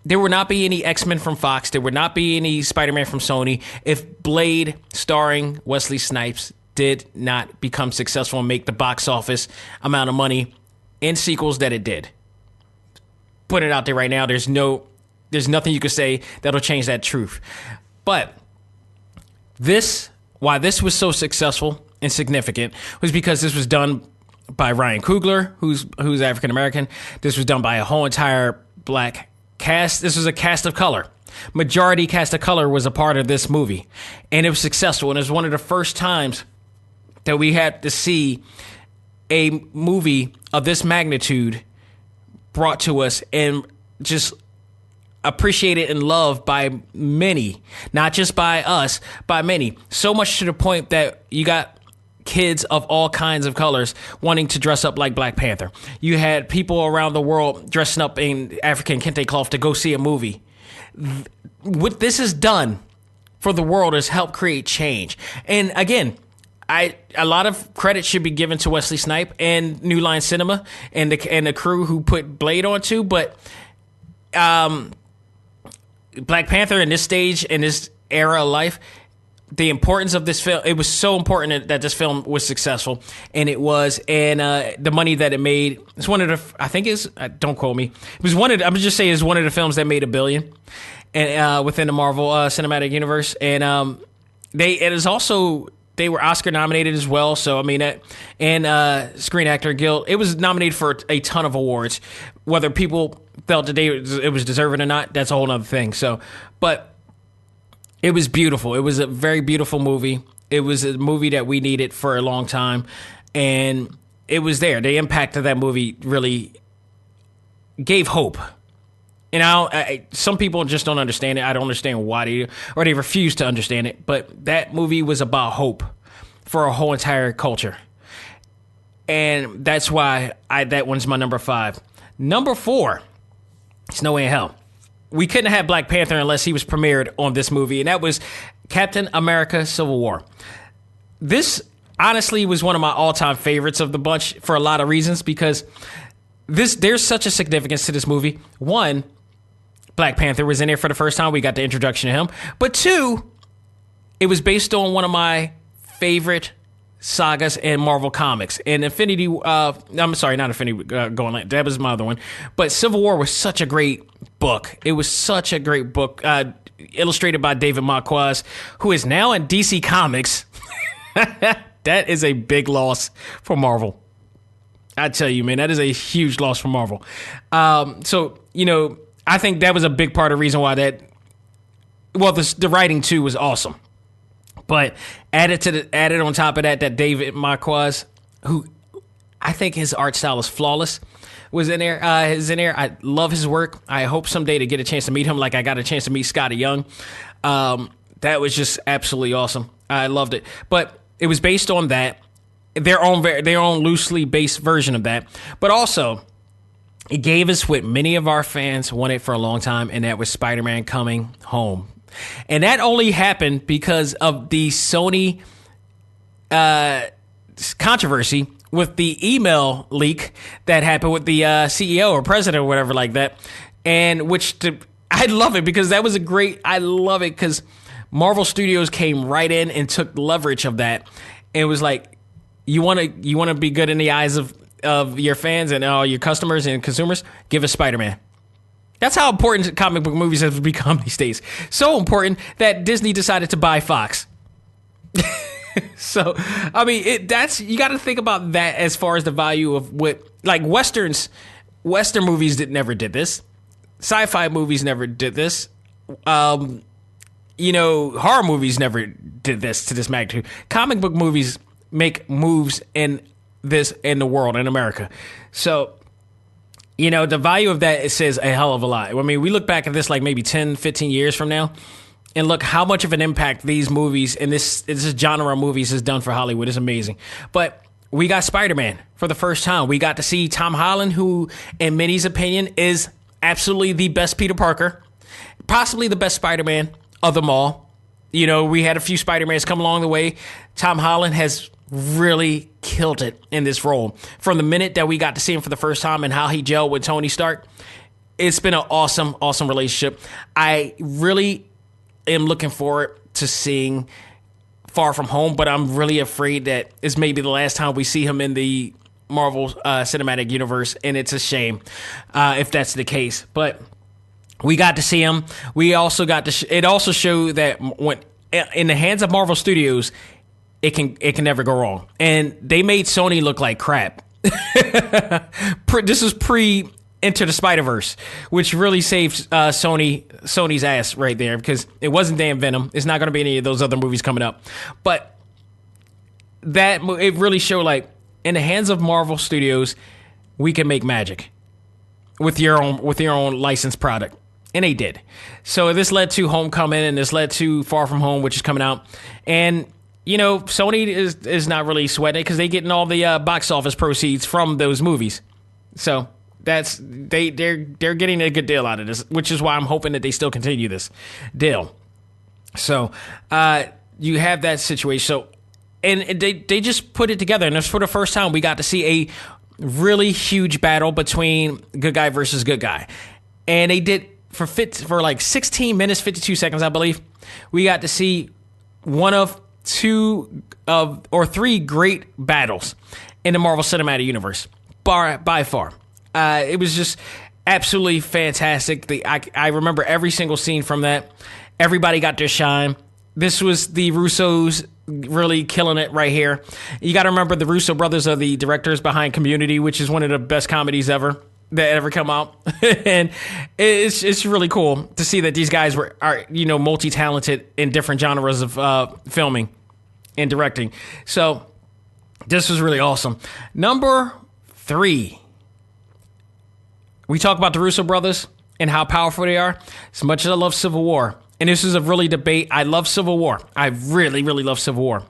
There would not be any X-Men from Fox. There would not be any Spider-Man from Sony if Blade, starring Wesley Snipes, did not become successful and make the box office amount of money in sequels that it did. Put it out there right now. There's nothing you could say that'll change that truth. But why this was so successful and significant was because this was done by Ryan Coogler, who's African American. This was done by a whole entire black cast. This was a cast of color. Majority cast of color was a part of this movie, and it was successful. And it was one of the first times that we had to see a movie of this magnitude brought to us and just appreciated and loved by many, not just by us, by many. So much to the point that you got kids of all kinds of colors wanting to dress up like Black Panther. You had people around the world dressing up in African kente cloth to go see a movie. What this has done for the world is help create change. And again, a lot of credit should be given to Wesley Snipes and New Line Cinema and the crew who put Blade on too. But Black Panther in this stage, in this era of life, the importance of this film, it was so important that this film was successful, and it was, and the money that it made, it's one of the, I think it's, don't quote me, it was one of the, I'm just saying it's one of the films that made $1 billion and within the Marvel Cinematic Universe, and it is also, they were Oscar nominated as well, so I mean, and Screen Actor Guild, it was nominated for a ton of awards. Whether people felt that it was deserving or not, that's a whole other thing. So, but it was beautiful. It was a very beautiful movie. It was a movie that we needed for a long time, and it was there. The impact of that movie really gave hope. And some people just don't understand it. I don't understand why they refuse to understand it. But that movie was about hope for a whole entire culture, and that's why that one's my number 5. Number 4, it's No Way in Hell. We couldn't have Black Panther unless he was premiered on this movie, and that was Captain America: Civil War. This honestly was one of my all-time favorites of the bunch for a lot of reasons, because there's such a significance to this movie. One, Black Panther was in there for the first time. We got the introduction to him. But 2, it was based on one of my favorite sagas in Marvel Comics. And Infinity, I'm sorry, not Infinity, that was my other one. But Civil War was such a great book. It was such a great book, illustrated by David Marquez, who is now in DC Comics. That is a big loss for Marvel. I tell you, man, that is a huge loss for Marvel. So, I think that was a big part of the reason why the writing too was awesome. But added on top of that David Marquez, who I think his art style is flawless, was in there. I love his work. I hope someday to get a chance to meet him, like I got a chance to meet Scotty Young. That was just absolutely awesome. I loved it. But it was based on that, their own loosely based version of that. But also, it gave us what many of our fans wanted for a long time, and that was Spider-Man coming home. And that only happened because of the Sony controvery with the email leak that happened with the CEO or president or whatever like that. And I love it because that was I love it because Marvel Studios came right in and took leverage of that. And it was like, you want to be good in the eyes of your fans and all your customers and consumers? Give us Spider-Man. That's how important comic book movies have become these days. So important that Disney decided to buy Fox. So, I mean, you got to think about that as far as the value of Western movies never did this. Sci-fi movies never did this. Horror movies never did this to this magnitude. Comic book movies make moves in the world, in America. So, the value of that, it says a hell of a lot. I mean, we look back at this like maybe 10, 15 years from now, and look how much of an impact these movies and this genre of movies has done for Hollywood. It's amazing. But we got Spider-Man for the first time. We got to see Tom Holland, who, in many's opinion, is absolutely the best Peter Parker, possibly the best Spider-Man of them all. We had a few Spider-Mans come along the way. Tom Holland has really killed it in this role. From the minute that we got to see him for the first time and how he gelled with Tony Stark, it's been an awesome, awesome relationship. I really am looking forward to seeing Far From Home, but I'm really afraid that it's maybe the last time we see him in the Marvel Cinematic Universe, and it's a shame if that's the case. But we got to see him. We also got to. It also showed that when in the hands of Marvel Studios, it can never go wrong. And they made Sony look like crap. This is pre Into the Spider-Verse, which really saved Sony's ass right there, because it wasn't damn Venom. It's not going to be any of those other movies coming up. But that it really showed, like, in the hands of Marvel Studios, we can make magic with your own licensed product. And they did. So this led to Homecoming, and this led to Far From Home, which is coming out. And Sony is not really sweating it because they getting all the box office proceeds from those movies. So they're getting a good deal out of this, which is why I'm hoping that they still continue this deal. So you have that situation. So and they just put it together, and for the first time we got to see a really huge battle between good guy versus good guy, and they did for like 16 minutes 52 seconds, I believe. We got to see one of two or three great battles in the Marvel Cinematic Universe by far. It was just absolutely fantastic. I remember every single scene from that. Everybody got their shine. This was the Russos really killing it right here. You got to remember the Russo brothers are the directors behind Community, which is one of the best comedies ever that ever come out. And it's really cool to see that these guys are multi-talented in different genres of filming and directing. So this was really awesome. Number 3. We talk about the Russo brothers and how powerful they are. As much as I love Civil War, and this is a really debate. I love Civil War. I really, really love Civil War.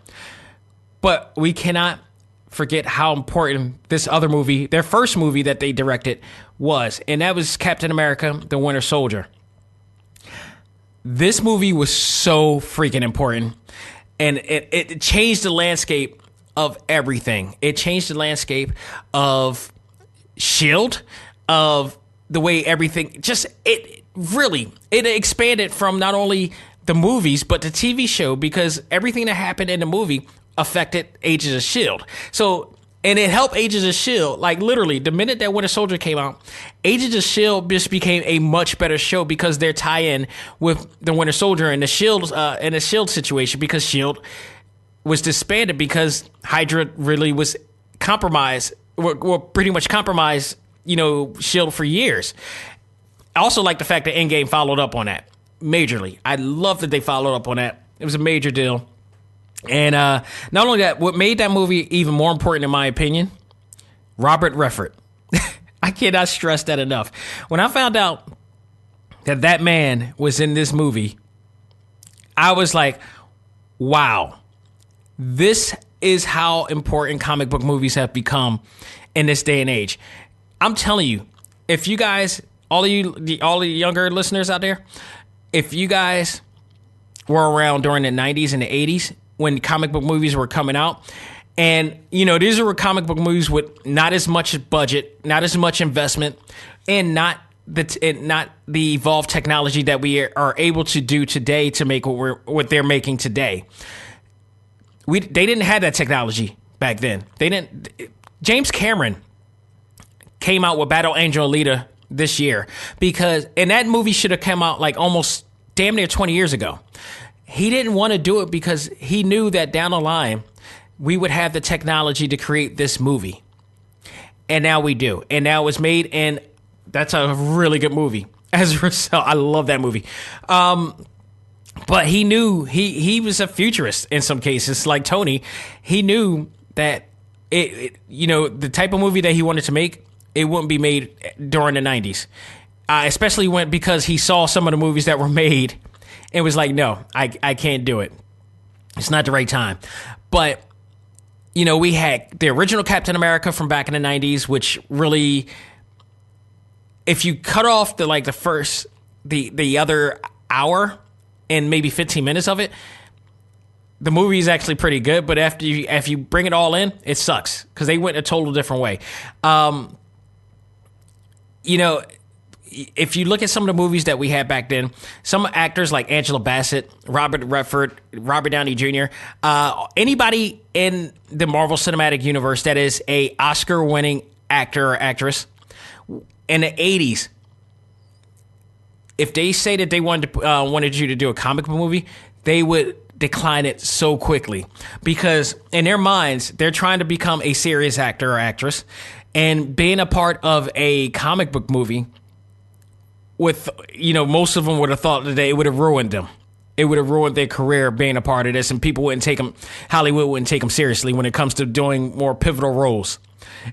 But we cannot forget how important this other movie, their first movie that they directed, was. And that was Captain America, The Winter Soldier. This movie was so freaking important. And it changed the landscape of everything. It changed the landscape of S.H.I.E.L.D., of the way everything, it expanded from not only the movies, but the TV show, because everything that happened in the movie affected Agents of S.H.I.E.L.D. So, and it helped Agents of S.H.I.E.L.D. Like, literally, the minute that Winter Soldier came out, Agents of S.H.I.E.L.D. just became a much better show because their tie-in with the Winter Soldier and the S.H.I.E.L.D. situation, because S.H.I.E.L.D. was disbanded because Hydra really was compromised, or pretty much compromised, S.H.I.E.L.D. for years. I also like the fact that Endgame followed up on that majorly. I love that they followed up on that. It was a major deal. And not only that, what made that movie even more important, in my opinion, Robert Redford. I cannot stress that enough. When I found out that man was in this movie, I was like, wow, this is how important comic book movies have become in this day and age. I'm telling you, if you guys, all the younger listeners out there, if you guys were around during the 90s and the 80s when comic book movies were coming out, and these were comic book movies with not as much budget, not as much investment, and not the evolved technology that we are able to do today to make what they're making today. They didn't have that technology back then. James Cameron came out with Battle Angel Alita this year, and that movie should have come out like almost damn near 20 years ago. He didn't want to do it because he knew that down the line we would have the technology to create this movie. And now we do. And now it was made, and that's a really good movie. As a result, I love that movie. But he knew he was a futurist in some cases, like Tony. He knew that the type of movie that he wanted to make, it wouldn't be made during the 90s. Especially because he saw some of the movies that were made and was like, no, I can't do it. It's not the right time. But, we had the original Captain America from back in the 90s, which really, if you cut off the other hour and maybe 15 minutes of it, the movie is actually pretty good. But if you bring it all in, it sucks because they went a total different way. if you look at some of the movies that we had back then, some actors like Angela Bassett, Robert Redford, Robert Downey Jr., anybody in the Marvel Cinematic Universe that is a Oscar-winning actor or actress in the 80s, if they say that they wanted you to do a comic book movie, they would decline it so quickly, because in their minds, they're trying to become a serious actor or actress, and being a part of a comic book movie with, most of them would have thought that it would have ruined them. It would have ruined their career being a part of this, and people wouldn't take them, Hollywood wouldn't take them seriously when it comes to doing more pivotal roles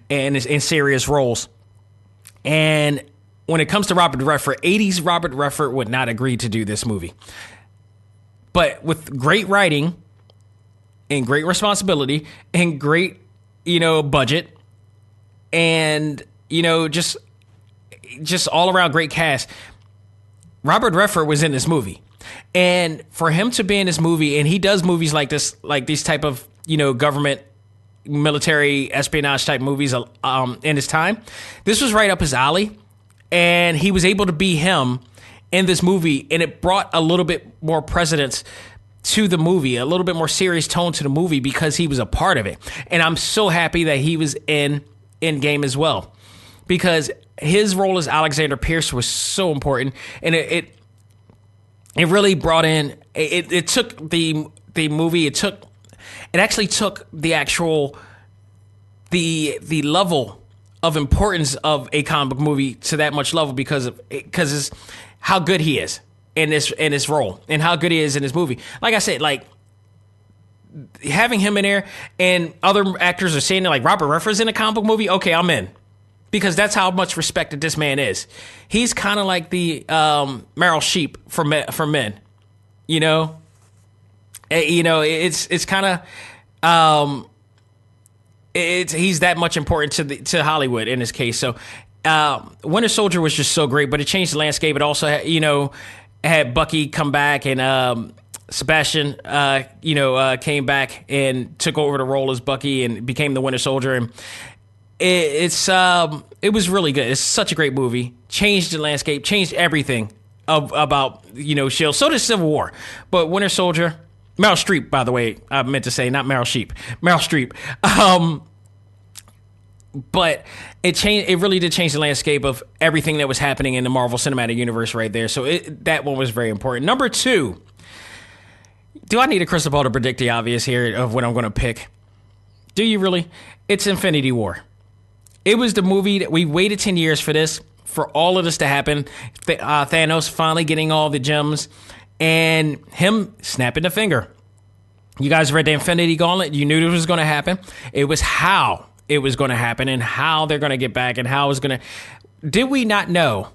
and in serious roles. And when it comes to Robert Redford, 80s Robert Redford would not agree to do this movie. But with great writing and great responsibility and great, budget and, just all around great cast, Robert Redford was in this movie. And for him to be in this movie, and he does movies like this, like these type of, government, military espionage type movies in his time, this was right up his alley. And he was able to be him in this movie, and it brought a little bit more precedence to the movie, a little bit more serious tone to the movie, because he was a part of it. And I'm so happy that he was in Endgame as well, because his role as Alexander Pierce was so important, and it really brought in. It took the movie. It actually took the actual the level of importance of a comic book movie to that much level, because it's how good he is in this role and how good he is in this movie. Like I said, like having him in there, and other actors are saying like Robert Redford's in a comic book movie. Okay, I'm in, because that's how much respected this man is. He's kind of like the Meryl Streep for men. It's kind of. He's that much important to Hollywood in this case. So Winter Soldier was just so great, but it changed the landscape. It also had Bucky come back, and Sebastian came back and took over the role as Bucky and became the Winter Soldier. And it was really good. It's such a great movie. Changed the landscape, changed everything about S.H.I.E.L.D. So did Civil War, but Winter Soldier. Meryl Streep, by the way, I meant to say, not Meryl Sheep. Meryl Streep. But it really did change the landscape of everything that was happening in the Marvel Cinematic Universe right there. So that one was very important. Number 2. Do I need a crystal ball to predict the obvious here of what I'm going to pick? Do you really? It's Infinity War. It was the movie that we waited 10 years for this, for all of this to happen. Thanos finally getting all the gems, and him snapping the finger. You guys read the Infinity Gauntlet. You knew this was going to happen. It was how it was going to happen, and how they're going to get back, and how it was going to. Did we not know?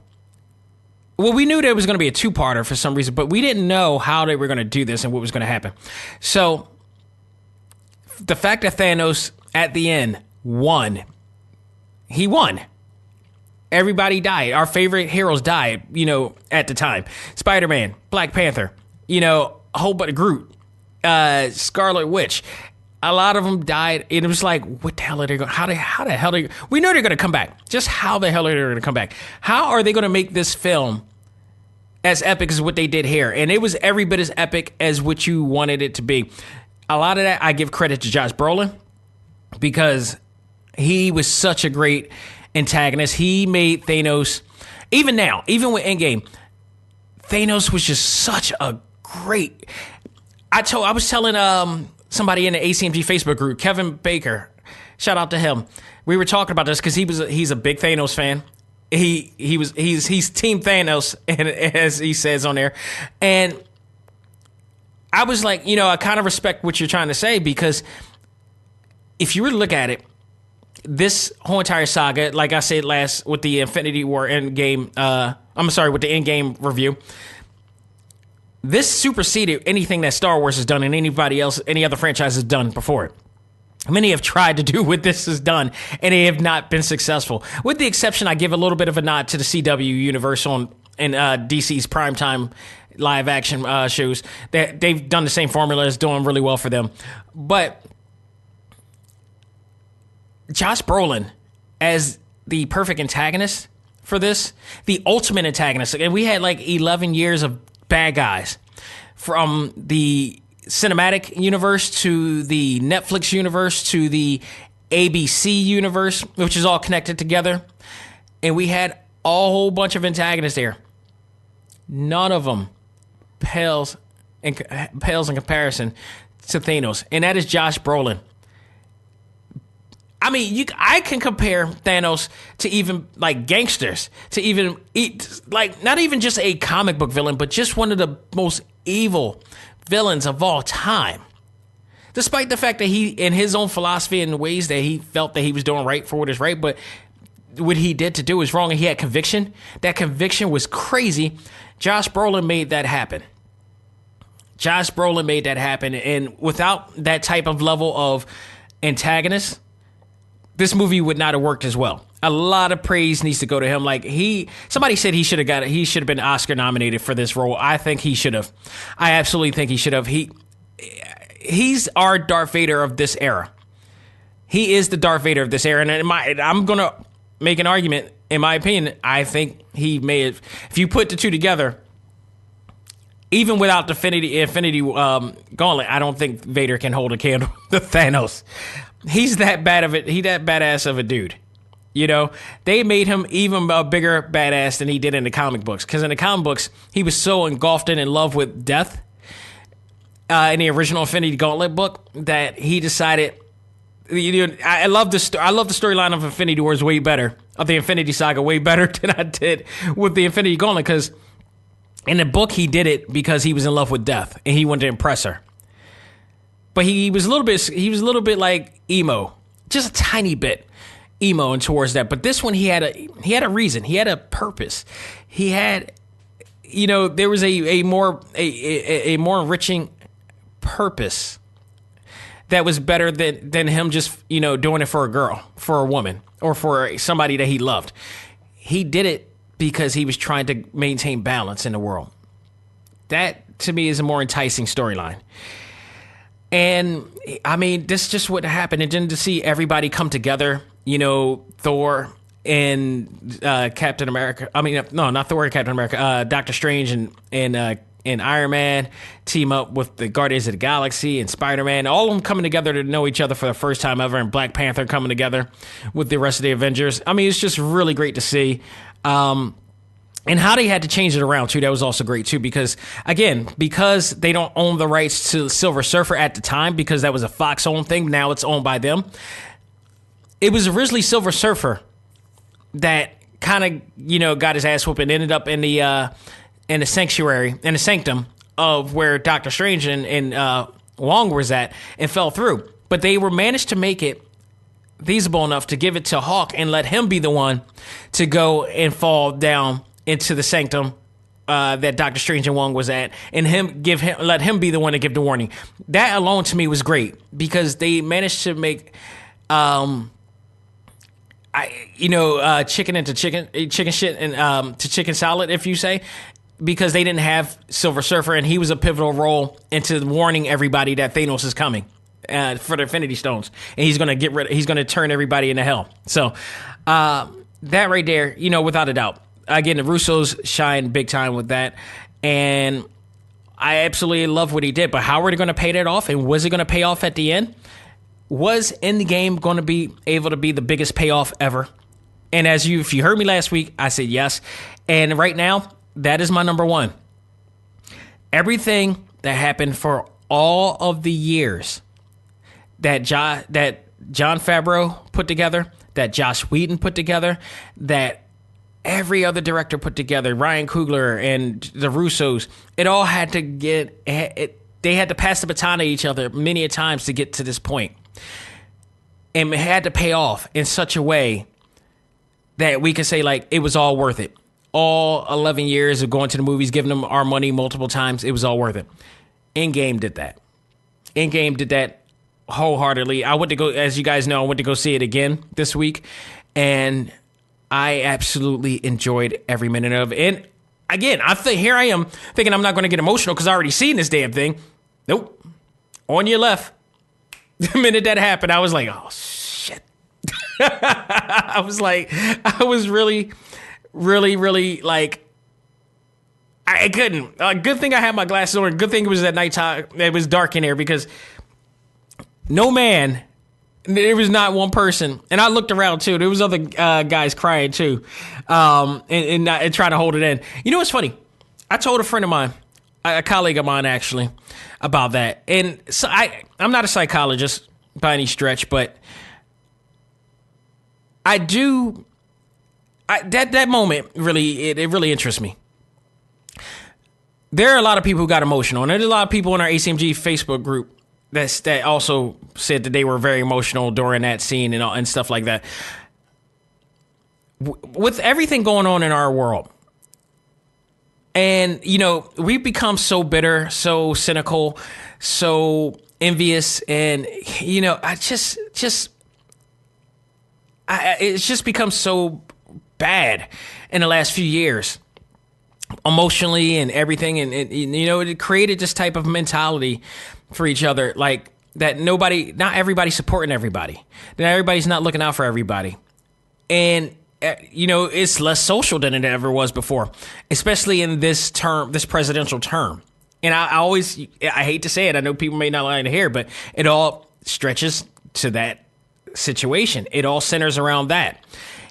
Well, we knew there was going to be a 2-parter for some reason, but we didn't know how they were going to do this and what was going to happen. So the fact that Thanos at the end won, he won. Everybody died. Our favorite heroes died, at the time. Spider-Man, Black Panther, a whole bunch of Groot, Scarlet Witch. A lot of them died, and it was like, what the hell are they going? How the hell are they? We know they're going to come back. Just how the hell are they going to come back? How are they going to make this film as epic as what they did here? And it was every bit as epic as what you wanted it to be. A lot of that I give credit to Josh Brolin, because he was such a great antagonist. He made Thanos, even now, even with Endgame, Thanos was just such a great. I was telling somebody in the ACMG Facebook group, Kevin Baker, shout out to him. We were talking about this because he's a big Thanos fan. He's Team Thanos, and as he says on there, and I was like, I kind of respect what you're trying to say, because if you really look at it, this whole entire saga, like I said last with the Infinity War Endgame, with the Endgame review, this superseded anything that Star Wars has done and any other franchise has done before it. Many have tried to do what this has done, and they have not been successful. With the exception, I give a little bit of a nod to the CW universe and DC's primetime live action shows. They've done the same formula, is doing really well for them. But Josh Brolin as the perfect antagonist for this, the ultimate antagonist. And we had like 11 years of bad guys, from the cinematic universe to the Netflix universe to the ABC universe, which is all connected together. And we had a whole bunch of antagonists there. None of them pales in comparison to Thanos, and that is Josh Brolin. I mean, I can compare Thanos to even like gangsters, to even like not even just a comic book villain, but just one of the most evil villains of all time. Despite the fact that he, in his own philosophy and ways that he felt that he was doing right for what is right, but what he did to do was wrong, and he had conviction. That conviction was crazy. Josh Brolin made that happen. And without that type of level of antagonist, this movie would not have worked as well. A lot of praise needs to go to him. Like somebody said he should have been Oscar nominated for this role. I think he should have. I absolutely think he should have. He's our Darth Vader of this era. He is the Darth Vader of this era. And I'm going to make an argument. In my opinion, I think he may have, if you put the two together, even without the Infinity Gauntlet, I don't think Vader can hold a candle to Thanos. He's that bad of it. He that badass of a dude. You know, they made him even a bigger badass than he did in the comic books. Because in the comic books, he was so engulfed in love with death in the original Infinity Gauntlet book that he decided. I love the storyline of Infinity Wars way better, of the Infinity Saga way better than I did with the Infinity Gauntlet, because in the book he did it because he was in love with death and he wanted to impress her. But he was a little bit like emo, just a tiny bit emo and towards that. But this one he had a reason, he had a purpose, he had, there was a more enriching purpose that was better than him just, doing it for a girl, for a woman, or for somebody that he loved. He did it because he was trying to maintain balance in the world. That, to me, is a more enticing storyline. And, I mean, this just wouldn't happen. And then to see everybody come together, Thor and Captain America. I mean, no, not Thor and Captain America. Doctor Strange and Iron Man team up with the Guardians of the Galaxy and Spider-Man, all of them coming together to know each other for the first time ever, and Black Panther coming together with the rest of the Avengers. I mean, it's just really great to see. And how they had to change it around, too, that was also great, too, because they don't own the rights to Silver Surfer at the time, because that was a Fox-owned thing, now it's owned by them. It was originally Silver Surfer that kind of, got his ass whooped and ended up in the sanctuary, in the sanctum of where Doctor Strange and Wong was at, and fell through. But they managed to make it feasible enough to give it to Hawk and let him be the one to go and fall down into the sanctum that Doctor Strange and Wong was at, and let him be the one to give the warning. That alone to me was great, because they managed to make chicken into chicken shit and to chicken salad, if you say, because they didn't have Silver Surfer, and he was a pivotal role into warning everybody that Thanos is coming for the Infinity Stones, and he's going to turn everybody into hell. So that right there, without a doubt. Again, the Russos shine big time with that, and I absolutely love what he did. But how are they going to pay that off, and was it going to pay off at the end? Was Endgame going to be able to be the biggest payoff ever? And if you heard me last week, I said yes. And right now, that is my number one. Everything that happened for all of the years that John Favreau put together, that Joss Whedon put together, that every other director put together, Ryan Coogler and the Russos, it all had to they had to pass the baton to each other many a times to get to this point. And it had to pay off in such a way that we could say, like, it was all worth it. All 11 years of going to the movies, giving them our money multiple times, it was all worth it. Endgame did that. Endgame did that wholeheartedly. As you guys know, I went to go see it again this week, and I absolutely enjoyed every minute of it. And again, here I am thinking I'm not going to get emotional because I already seen this damn thing. Nope. On your left. The minute that happened, I was like, oh, shit. I was really, really, really, like, I couldn't. Good thing I had my glasses on. Good thing it was at nighttime. It was dark in there because no man, there was not one person. And I looked around too. There was other guys crying too, and trying to hold it in. You know what's funny? I told a friend of mine, a colleague of mine actually, about that. And so I'm not a psychologist by any stretch, but I do. That moment really, it really interests me. There are a lot of people who got emotional, and there's a lot of people in our ACMG Facebook group that also said that they were very emotional during that scene and stuff like that. With everything going on in our world, and we've become so bitter, so cynical, so envious, and it's just become so bad in the last few years. Emotionally and everything, and it created this type of mentality for each other, like that not everybody's supporting everybody, that everybody's not looking out for everybody, and it's less social than it ever was before, especially in this presidential term. And I hate to say it, I know people may not like to hear, but it all stretches to that situation. It all centers around that,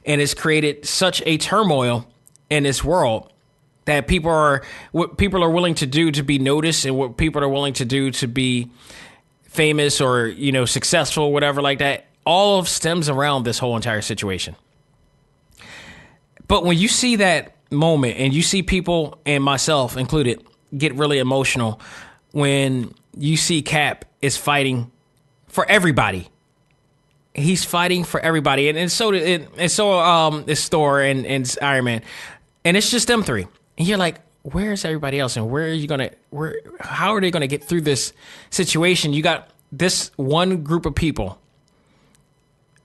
and it's created such a turmoil in this world that what people are willing to do to be noticed, and what people are willing to do to be famous or, successful, whatever like that, all stems around this whole entire situation. But when you see that moment and you see people, and myself included, get really emotional when you see Cap is fighting for everybody. He's fighting for everybody. And so is Thor and Iron Man. And it's just them three. And you're like, where's everybody else? And how are they going to get through this situation? You got this one group of people,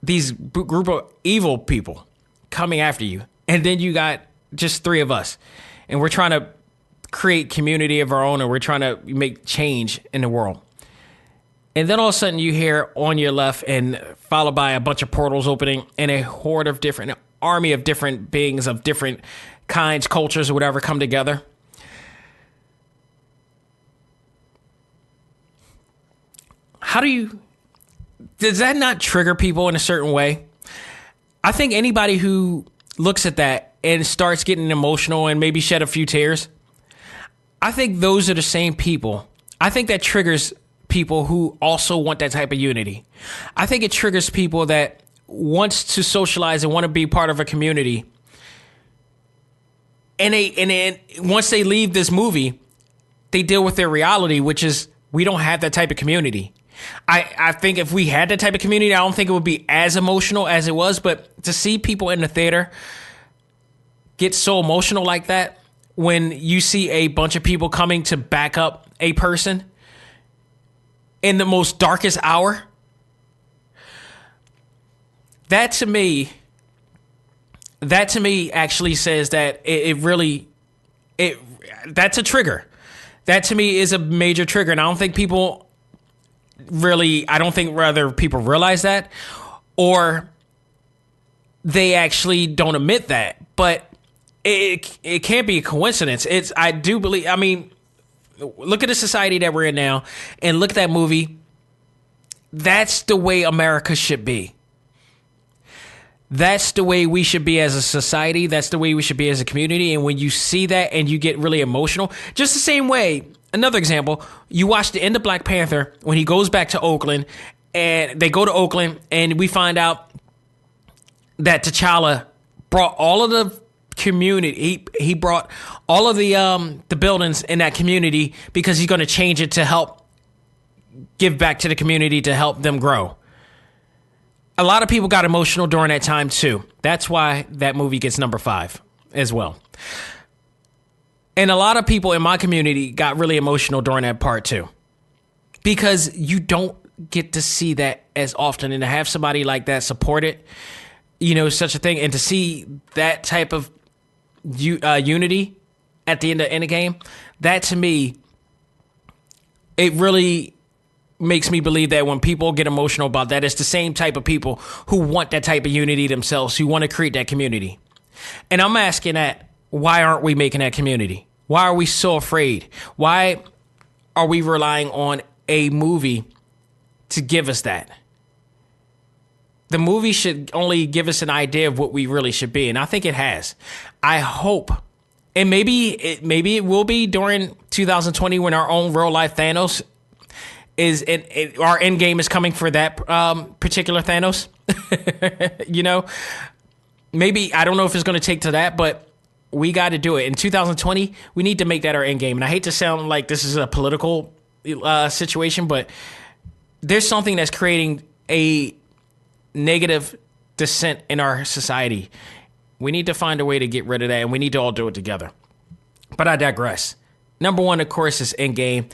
these group of evil people coming after you. And then you got just three of us. And we're trying to create community of our own, and we're trying to make change in the world. And then all of a sudden you hear on your left, and followed by a bunch of portals opening, and an army of different beings of different kinds, cultures, or whatever come together. Does that not trigger people in a certain way? I think anybody who looks at that and starts getting emotional and maybe shed a few tears, I think those are the same people. I think that triggers people who also want that type of unity. I think it triggers people that wants to socialize and want to be part of a community. And once they leave this movie, they deal with their reality, which is we don't have that type of community. I think if we had that type of community, I don't think it would be as emotional as it was. But to see people in the theater get so emotional like that when you see a bunch of people coming to back up a person in the most darkest hour, that to me actually says that that's a trigger. That to me is a major trigger. And I don't think people whether people realize that or they actually don't admit that. But it can't be a coincidence. I do believe, look at the society that we're in now and look at that movie. That's the way America should be. That's the way we should be as a society. That's the way we should be as a community. And when you see that and you get really emotional, just the same way, another example, you watch the end of Black Panther when he goes back to Oakland, and they go to Oakland and we find out that T'Challa brought all of the community. He brought all of the buildings in that community because he's going to change it to help give back to the community to help them grow. A lot of people got emotional during that time too. That's why that movie gets number 5 as well. And a lot of people in my community got really emotional during that part too, because you don't get to see that as often, and to have somebody like that support it, such a thing, and to see that type of unity at the end of the game, that to me, it really makes me believe that when people get emotional about that, it's the same type of people who want that type of unity themselves, who want to create that community. And I'm asking that, why aren't we making that community? Why are we so afraid? Why are we relying on a movie to give us that? The movie should only give us an idea of what we really should be, and I think it has. I hope, and maybe it will be during 2020 when our own real life Thanos is our end game is coming for that particular Thanos. You know, maybe, I don't know if it's going to take to that, but we got to do it in 2020. We need to make that our end game. And I hate to sound like this is a political situation, but there's something that's creating a negative dissent in our society. We need to find a way to get rid of that, and we need to all do it together. But I digress. Number one, of course, is Endgame,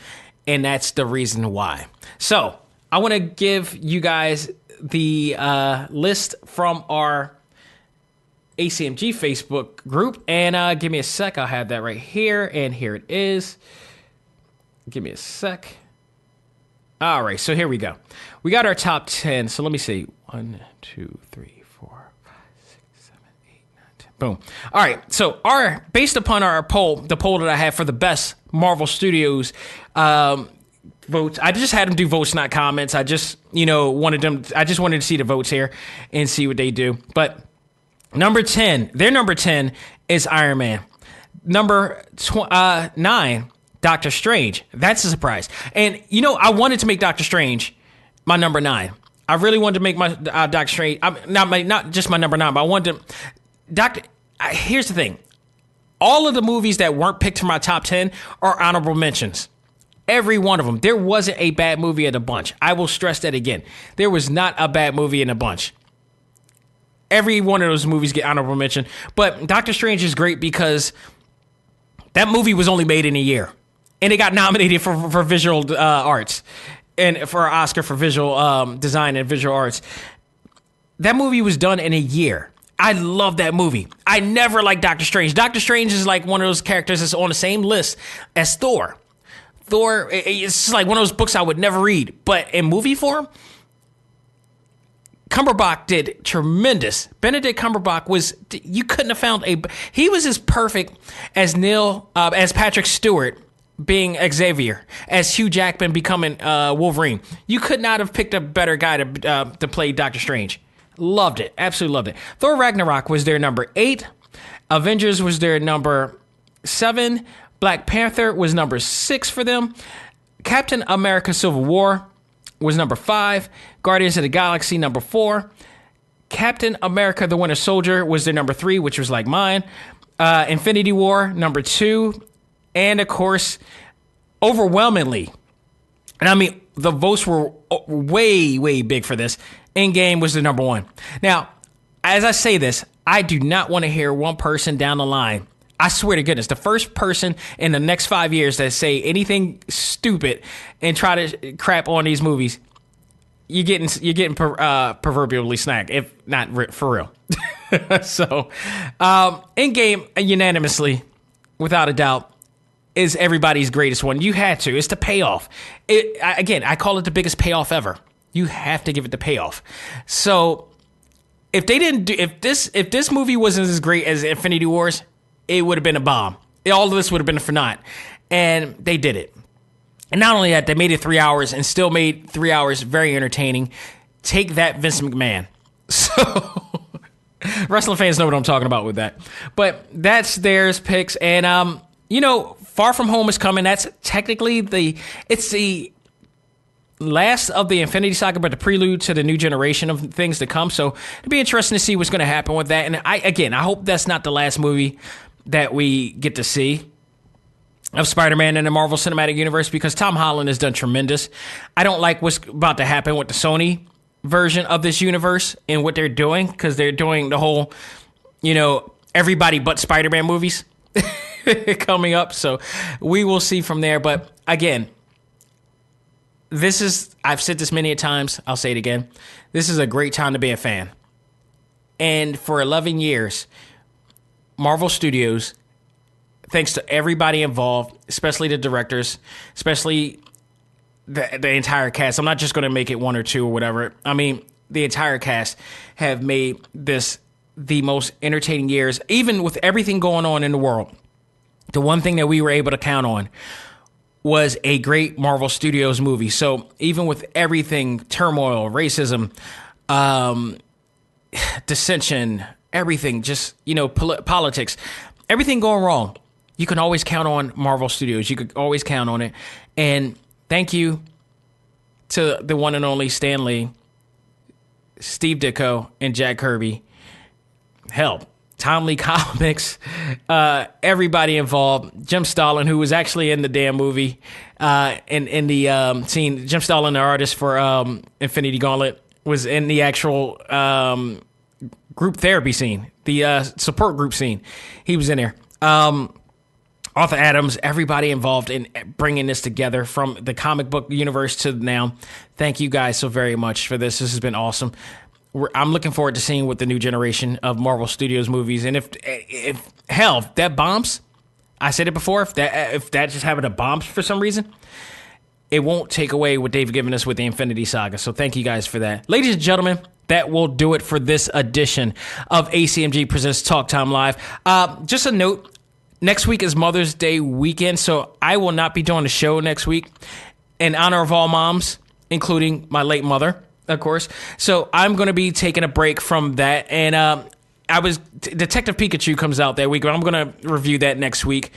and that's the reason why. So I want to give you guys the list from our ACMG Facebook group, and give me a sec. I'll have that right here, and here it is. Give me a sec. All right, so here we go. We got our top 10. So let me see. 1, 2, 3, 4, 5, 6, 7, 8, 9, 10. Boom. All right, so based upon our poll, the poll that I have for the best Marvel Studios votes, I just had them do votes, not comments. I just, wanted to see the votes here and see what they do. But their number 10 is Iron Man. Number 9, Doctor Strange. That's a surprise. And, I wanted to make Doctor Strange my number 9. I really wanted to make my Doctor Strange, not just my number 9, but I wanted to, here's the thing. All of the movies that weren't picked for my top 10 are honorable mentions. Every one of them. There wasn't a bad movie in a bunch. I will stress that again. There was not a bad movie in a bunch. Every one of those movies get honorable mention. But Doctor Strange is great because that movie was only made in a year. And it got nominated for visual arts and for an Oscar for visual design and visual arts. That movie was done in a year. I love that movie. I never liked Doctor Strange. Doctor Strange is like one of those characters that's on the same list as Thor. Thor, it's just like one of those books I would never read. But in movie form, Cumberbatch did tremendous. Benedict Cumberbatch you couldn't have found he was as perfect as as Patrick Stewart being Xavier, as Hugh Jackman becoming Wolverine. You could not have picked a better guy to play Doctor Strange. Loved it. Absolutely loved it. Thor Ragnarok was their number 8. Avengers was their number 7. Black Panther was number 6 for them. Captain America Civil War was number 5. Guardians of the Galaxy, number 4. Captain America the Winter Soldier was their number 3, which was like mine. Infinity War, number 2. And, of course, overwhelmingly, and I mean, the votes were way, way big for this, Endgame was the number 1. Now, as I say this, I do not want to hear one person down the line. I swear to goodness, the first person in the next 5 years that say anything stupid and try to crap on these movies, you're getting proverbially snagged, if not for real. So, Endgame unanimously, without a doubt, is everybody's greatest one. You had to. It's the payoff. I call it the biggest payoff ever. You have to give it the payoff. So, if this movie wasn't as great as Infinity Wars, it would have been a bomb. All of this would have been for naught. And they did it. And not only that, they made it 3 hours and still made 3 hours very entertaining. Take that, Vince McMahon. So, wrestling fans know what I'm talking about with that. But that's theirs picks. And, Far From Home is coming. That's technically the last of the Infinity Saga, but the prelude to the new generation of things to come. So it'll be interesting to see what's going to happen with that. And I hope that's not the last movie that we get to see of Spider-Man in the Marvel Cinematic Universe, because Tom Holland has done tremendous. I don't like what's about to happen with the Sony version of this universe and what they're doing, because they're doing the whole, everybody but Spider-Man movies coming up. So we will see from there. But again, I've said this many times, I'll say it again. This is a great time to be a fan. And for 11 years, Marvel Studios, thanks to everybody involved, especially the directors, especially the entire cast. I'm not just going to make it one or two or whatever. I mean, the entire cast have made this the most entertaining years, even with everything going on in the world. The one thing that we were able to count on was a great Marvel Studios movie. So even with everything, turmoil, racism, dissension, everything, just, politics, everything going wrong, you can always count on Marvel Studios. You could always count on it. And thank you to the one and only Stan Lee, Steve Ditko, and Jack Kirby. Hell, Tom Lee Comics, everybody involved. Jim Starlin, who was actually in the damn movie, in the scene. Jim Starlin, the artist for Infinity Gauntlet, was in the actual group therapy scene, the support group scene. He was in there. Arthur Adams, everybody involved in bringing this together from the comic book universe to now. Thank you guys so very much for this. This has been awesome. I'm looking forward to seeing what the new generation of Marvel Studios movies, and if that bombs, I said it before, if that just having a bombs for some reason, it won't take away what they've given us with the Infinity Saga. So thank you guys for that. Ladies and gentlemen, that will do it for this edition of ACMG Presents Talk Time Live. Just a note, next week is Mother's Day weekend, so I will not be doing a show next week in honor of all moms, including my late mother, of course. So I'm going to be taking a break from that. And Detective Pikachu comes out that week, but I'm going to review that next week,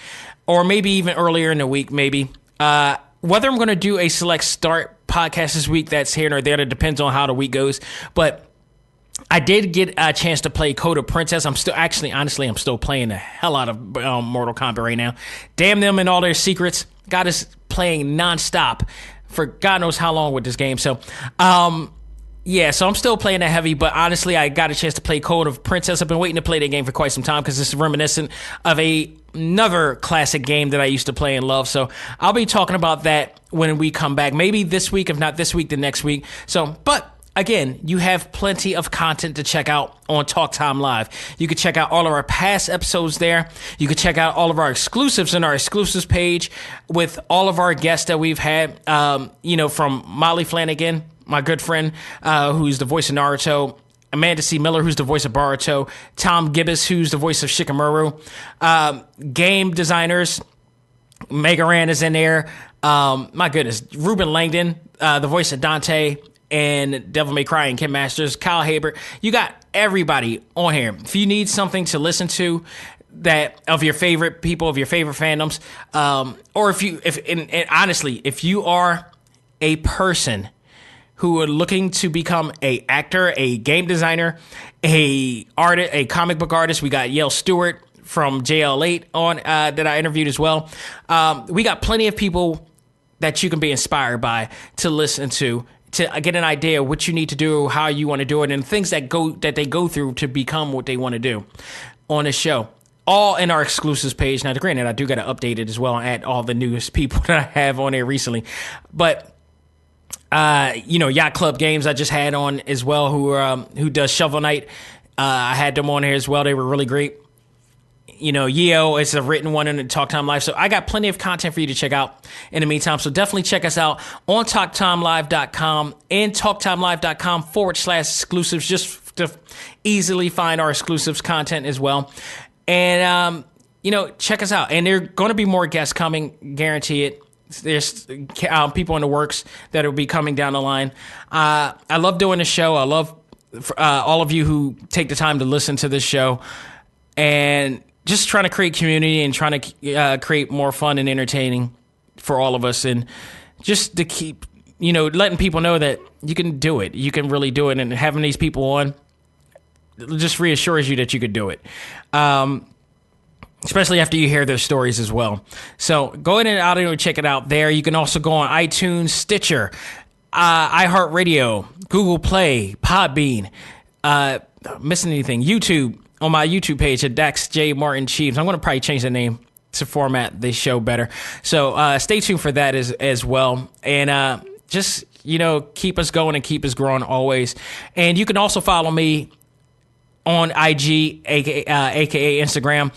or maybe even earlier in the week, maybe. Whether I'm going to do a select start podcast this week, that's here or there. That depends on how the week goes. But I did get a chance to play Code of Princess. I'm still, honestly, I'm still playing the hell out of Mortal Kombat right now. Damn them and all their secrets. Got us playing nonstop for God knows how long with this game. So, so I'm still playing that heavy, but honestly, I got a chance to play Code of Princess. I've been waiting to play that game for quite some time because it's reminiscent of another classic game that I used to play and love. So I'll be talking about that when we come back. Maybe this week, if not this week, the next week. So, but again, you have plenty of content to check out on Talk Time Live. You can check out all of our past episodes there. You can check out all of our exclusives in our exclusives page with all of our guests that we've had, from Molly Flanagan, my good friend, who's the voice of Naruto, Amanda C. Miller, who's the voice of Boruto, Tom Gibbs, who's the voice of Shikamaru, game designers, Megaran is in there, my goodness, Ruben Langdon, the voice of Dante, and Devil May Cry and Ken Masters, Kyle Habert. You got everybody on here. If you need something to listen to that of your favorite people, of your favorite fandoms, or honestly, if you are a person who are looking to become a actor, a game designer, a artist, a comic book artist, we got Yale Stewart from JL8 on that I interviewed as well. We got plenty of people that you can be inspired by to listen to get an idea of what you need to do, how you want to do it, and things that they go through to become what they want to do on this show. All in our exclusives page. Now, granted, I do got to update it as well and add all the newest people that I have on there recently. But Yacht Club Games I just had on as well, who does Shovel Knight. I had them on here as well. They were really great. Yeo is a written one in the Talk Time Live. So I got plenty of content for you to check out in the meantime. So definitely check us out on TalkTimeLive.com and TalkTimeLive.com/exclusives, just to easily find our exclusives content as well. And, check us out. And there are going to be more guests coming, guarantee it. There's people in the works that will be coming down the line. I love doing the show. I love all of you who take the time to listen to this show, and just trying to create community and trying to create more fun and entertaining for all of us, and just to keep letting people know that you can do it. You can really do it, and having these people on just reassures you that you could do it. Especially after you hear their stories as well. So go ahead and check it out there. You can also go on iTunes, Stitcher, iHeartRadio, Google Play, Podbean. Missing anything? YouTube, on my YouTube page at Dax J. Martin Cheeves. I'm going to probably change the name to format the show better. So stay tuned for that as well. And just, keep us going and keep us growing always. And you can also follow me on IG, aka Instagram,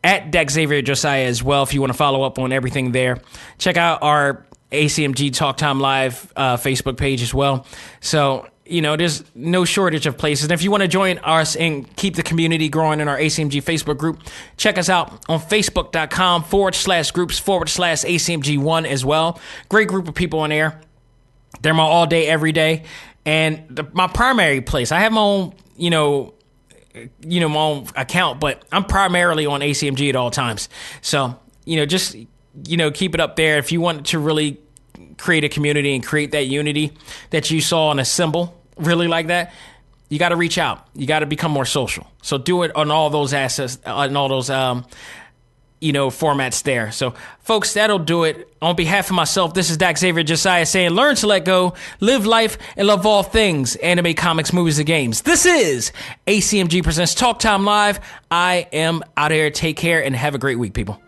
at Dex Xavier Josiah as well, if you want to follow up on everything there. Check out our ACMG Talk Time Live Facebook page as well. So there's no shortage of places. And if you want to join us and keep the community growing in our ACMG Facebook group, check us out on facebook.com/groups/ACMG1 as well. Great group of people in there. They're my all day, every day. And my primary place, I have my own, my own account, but I'm primarily on ACMG at all times. So, just, keep it up there. If you want to really create a community and create that unity that you saw in a symbol, really like that, you got to reach out. You got to become more social. So do it on all those assets, on all those, formats there. So, folks, that'll do it. On behalf of myself, this is Dax Xavier Josiah saying, learn to let go, live life, and love all things anime, comics, movies, and games. This is ACMG Presents Talk Time Live. I am out of here. Take care and have a great week, people.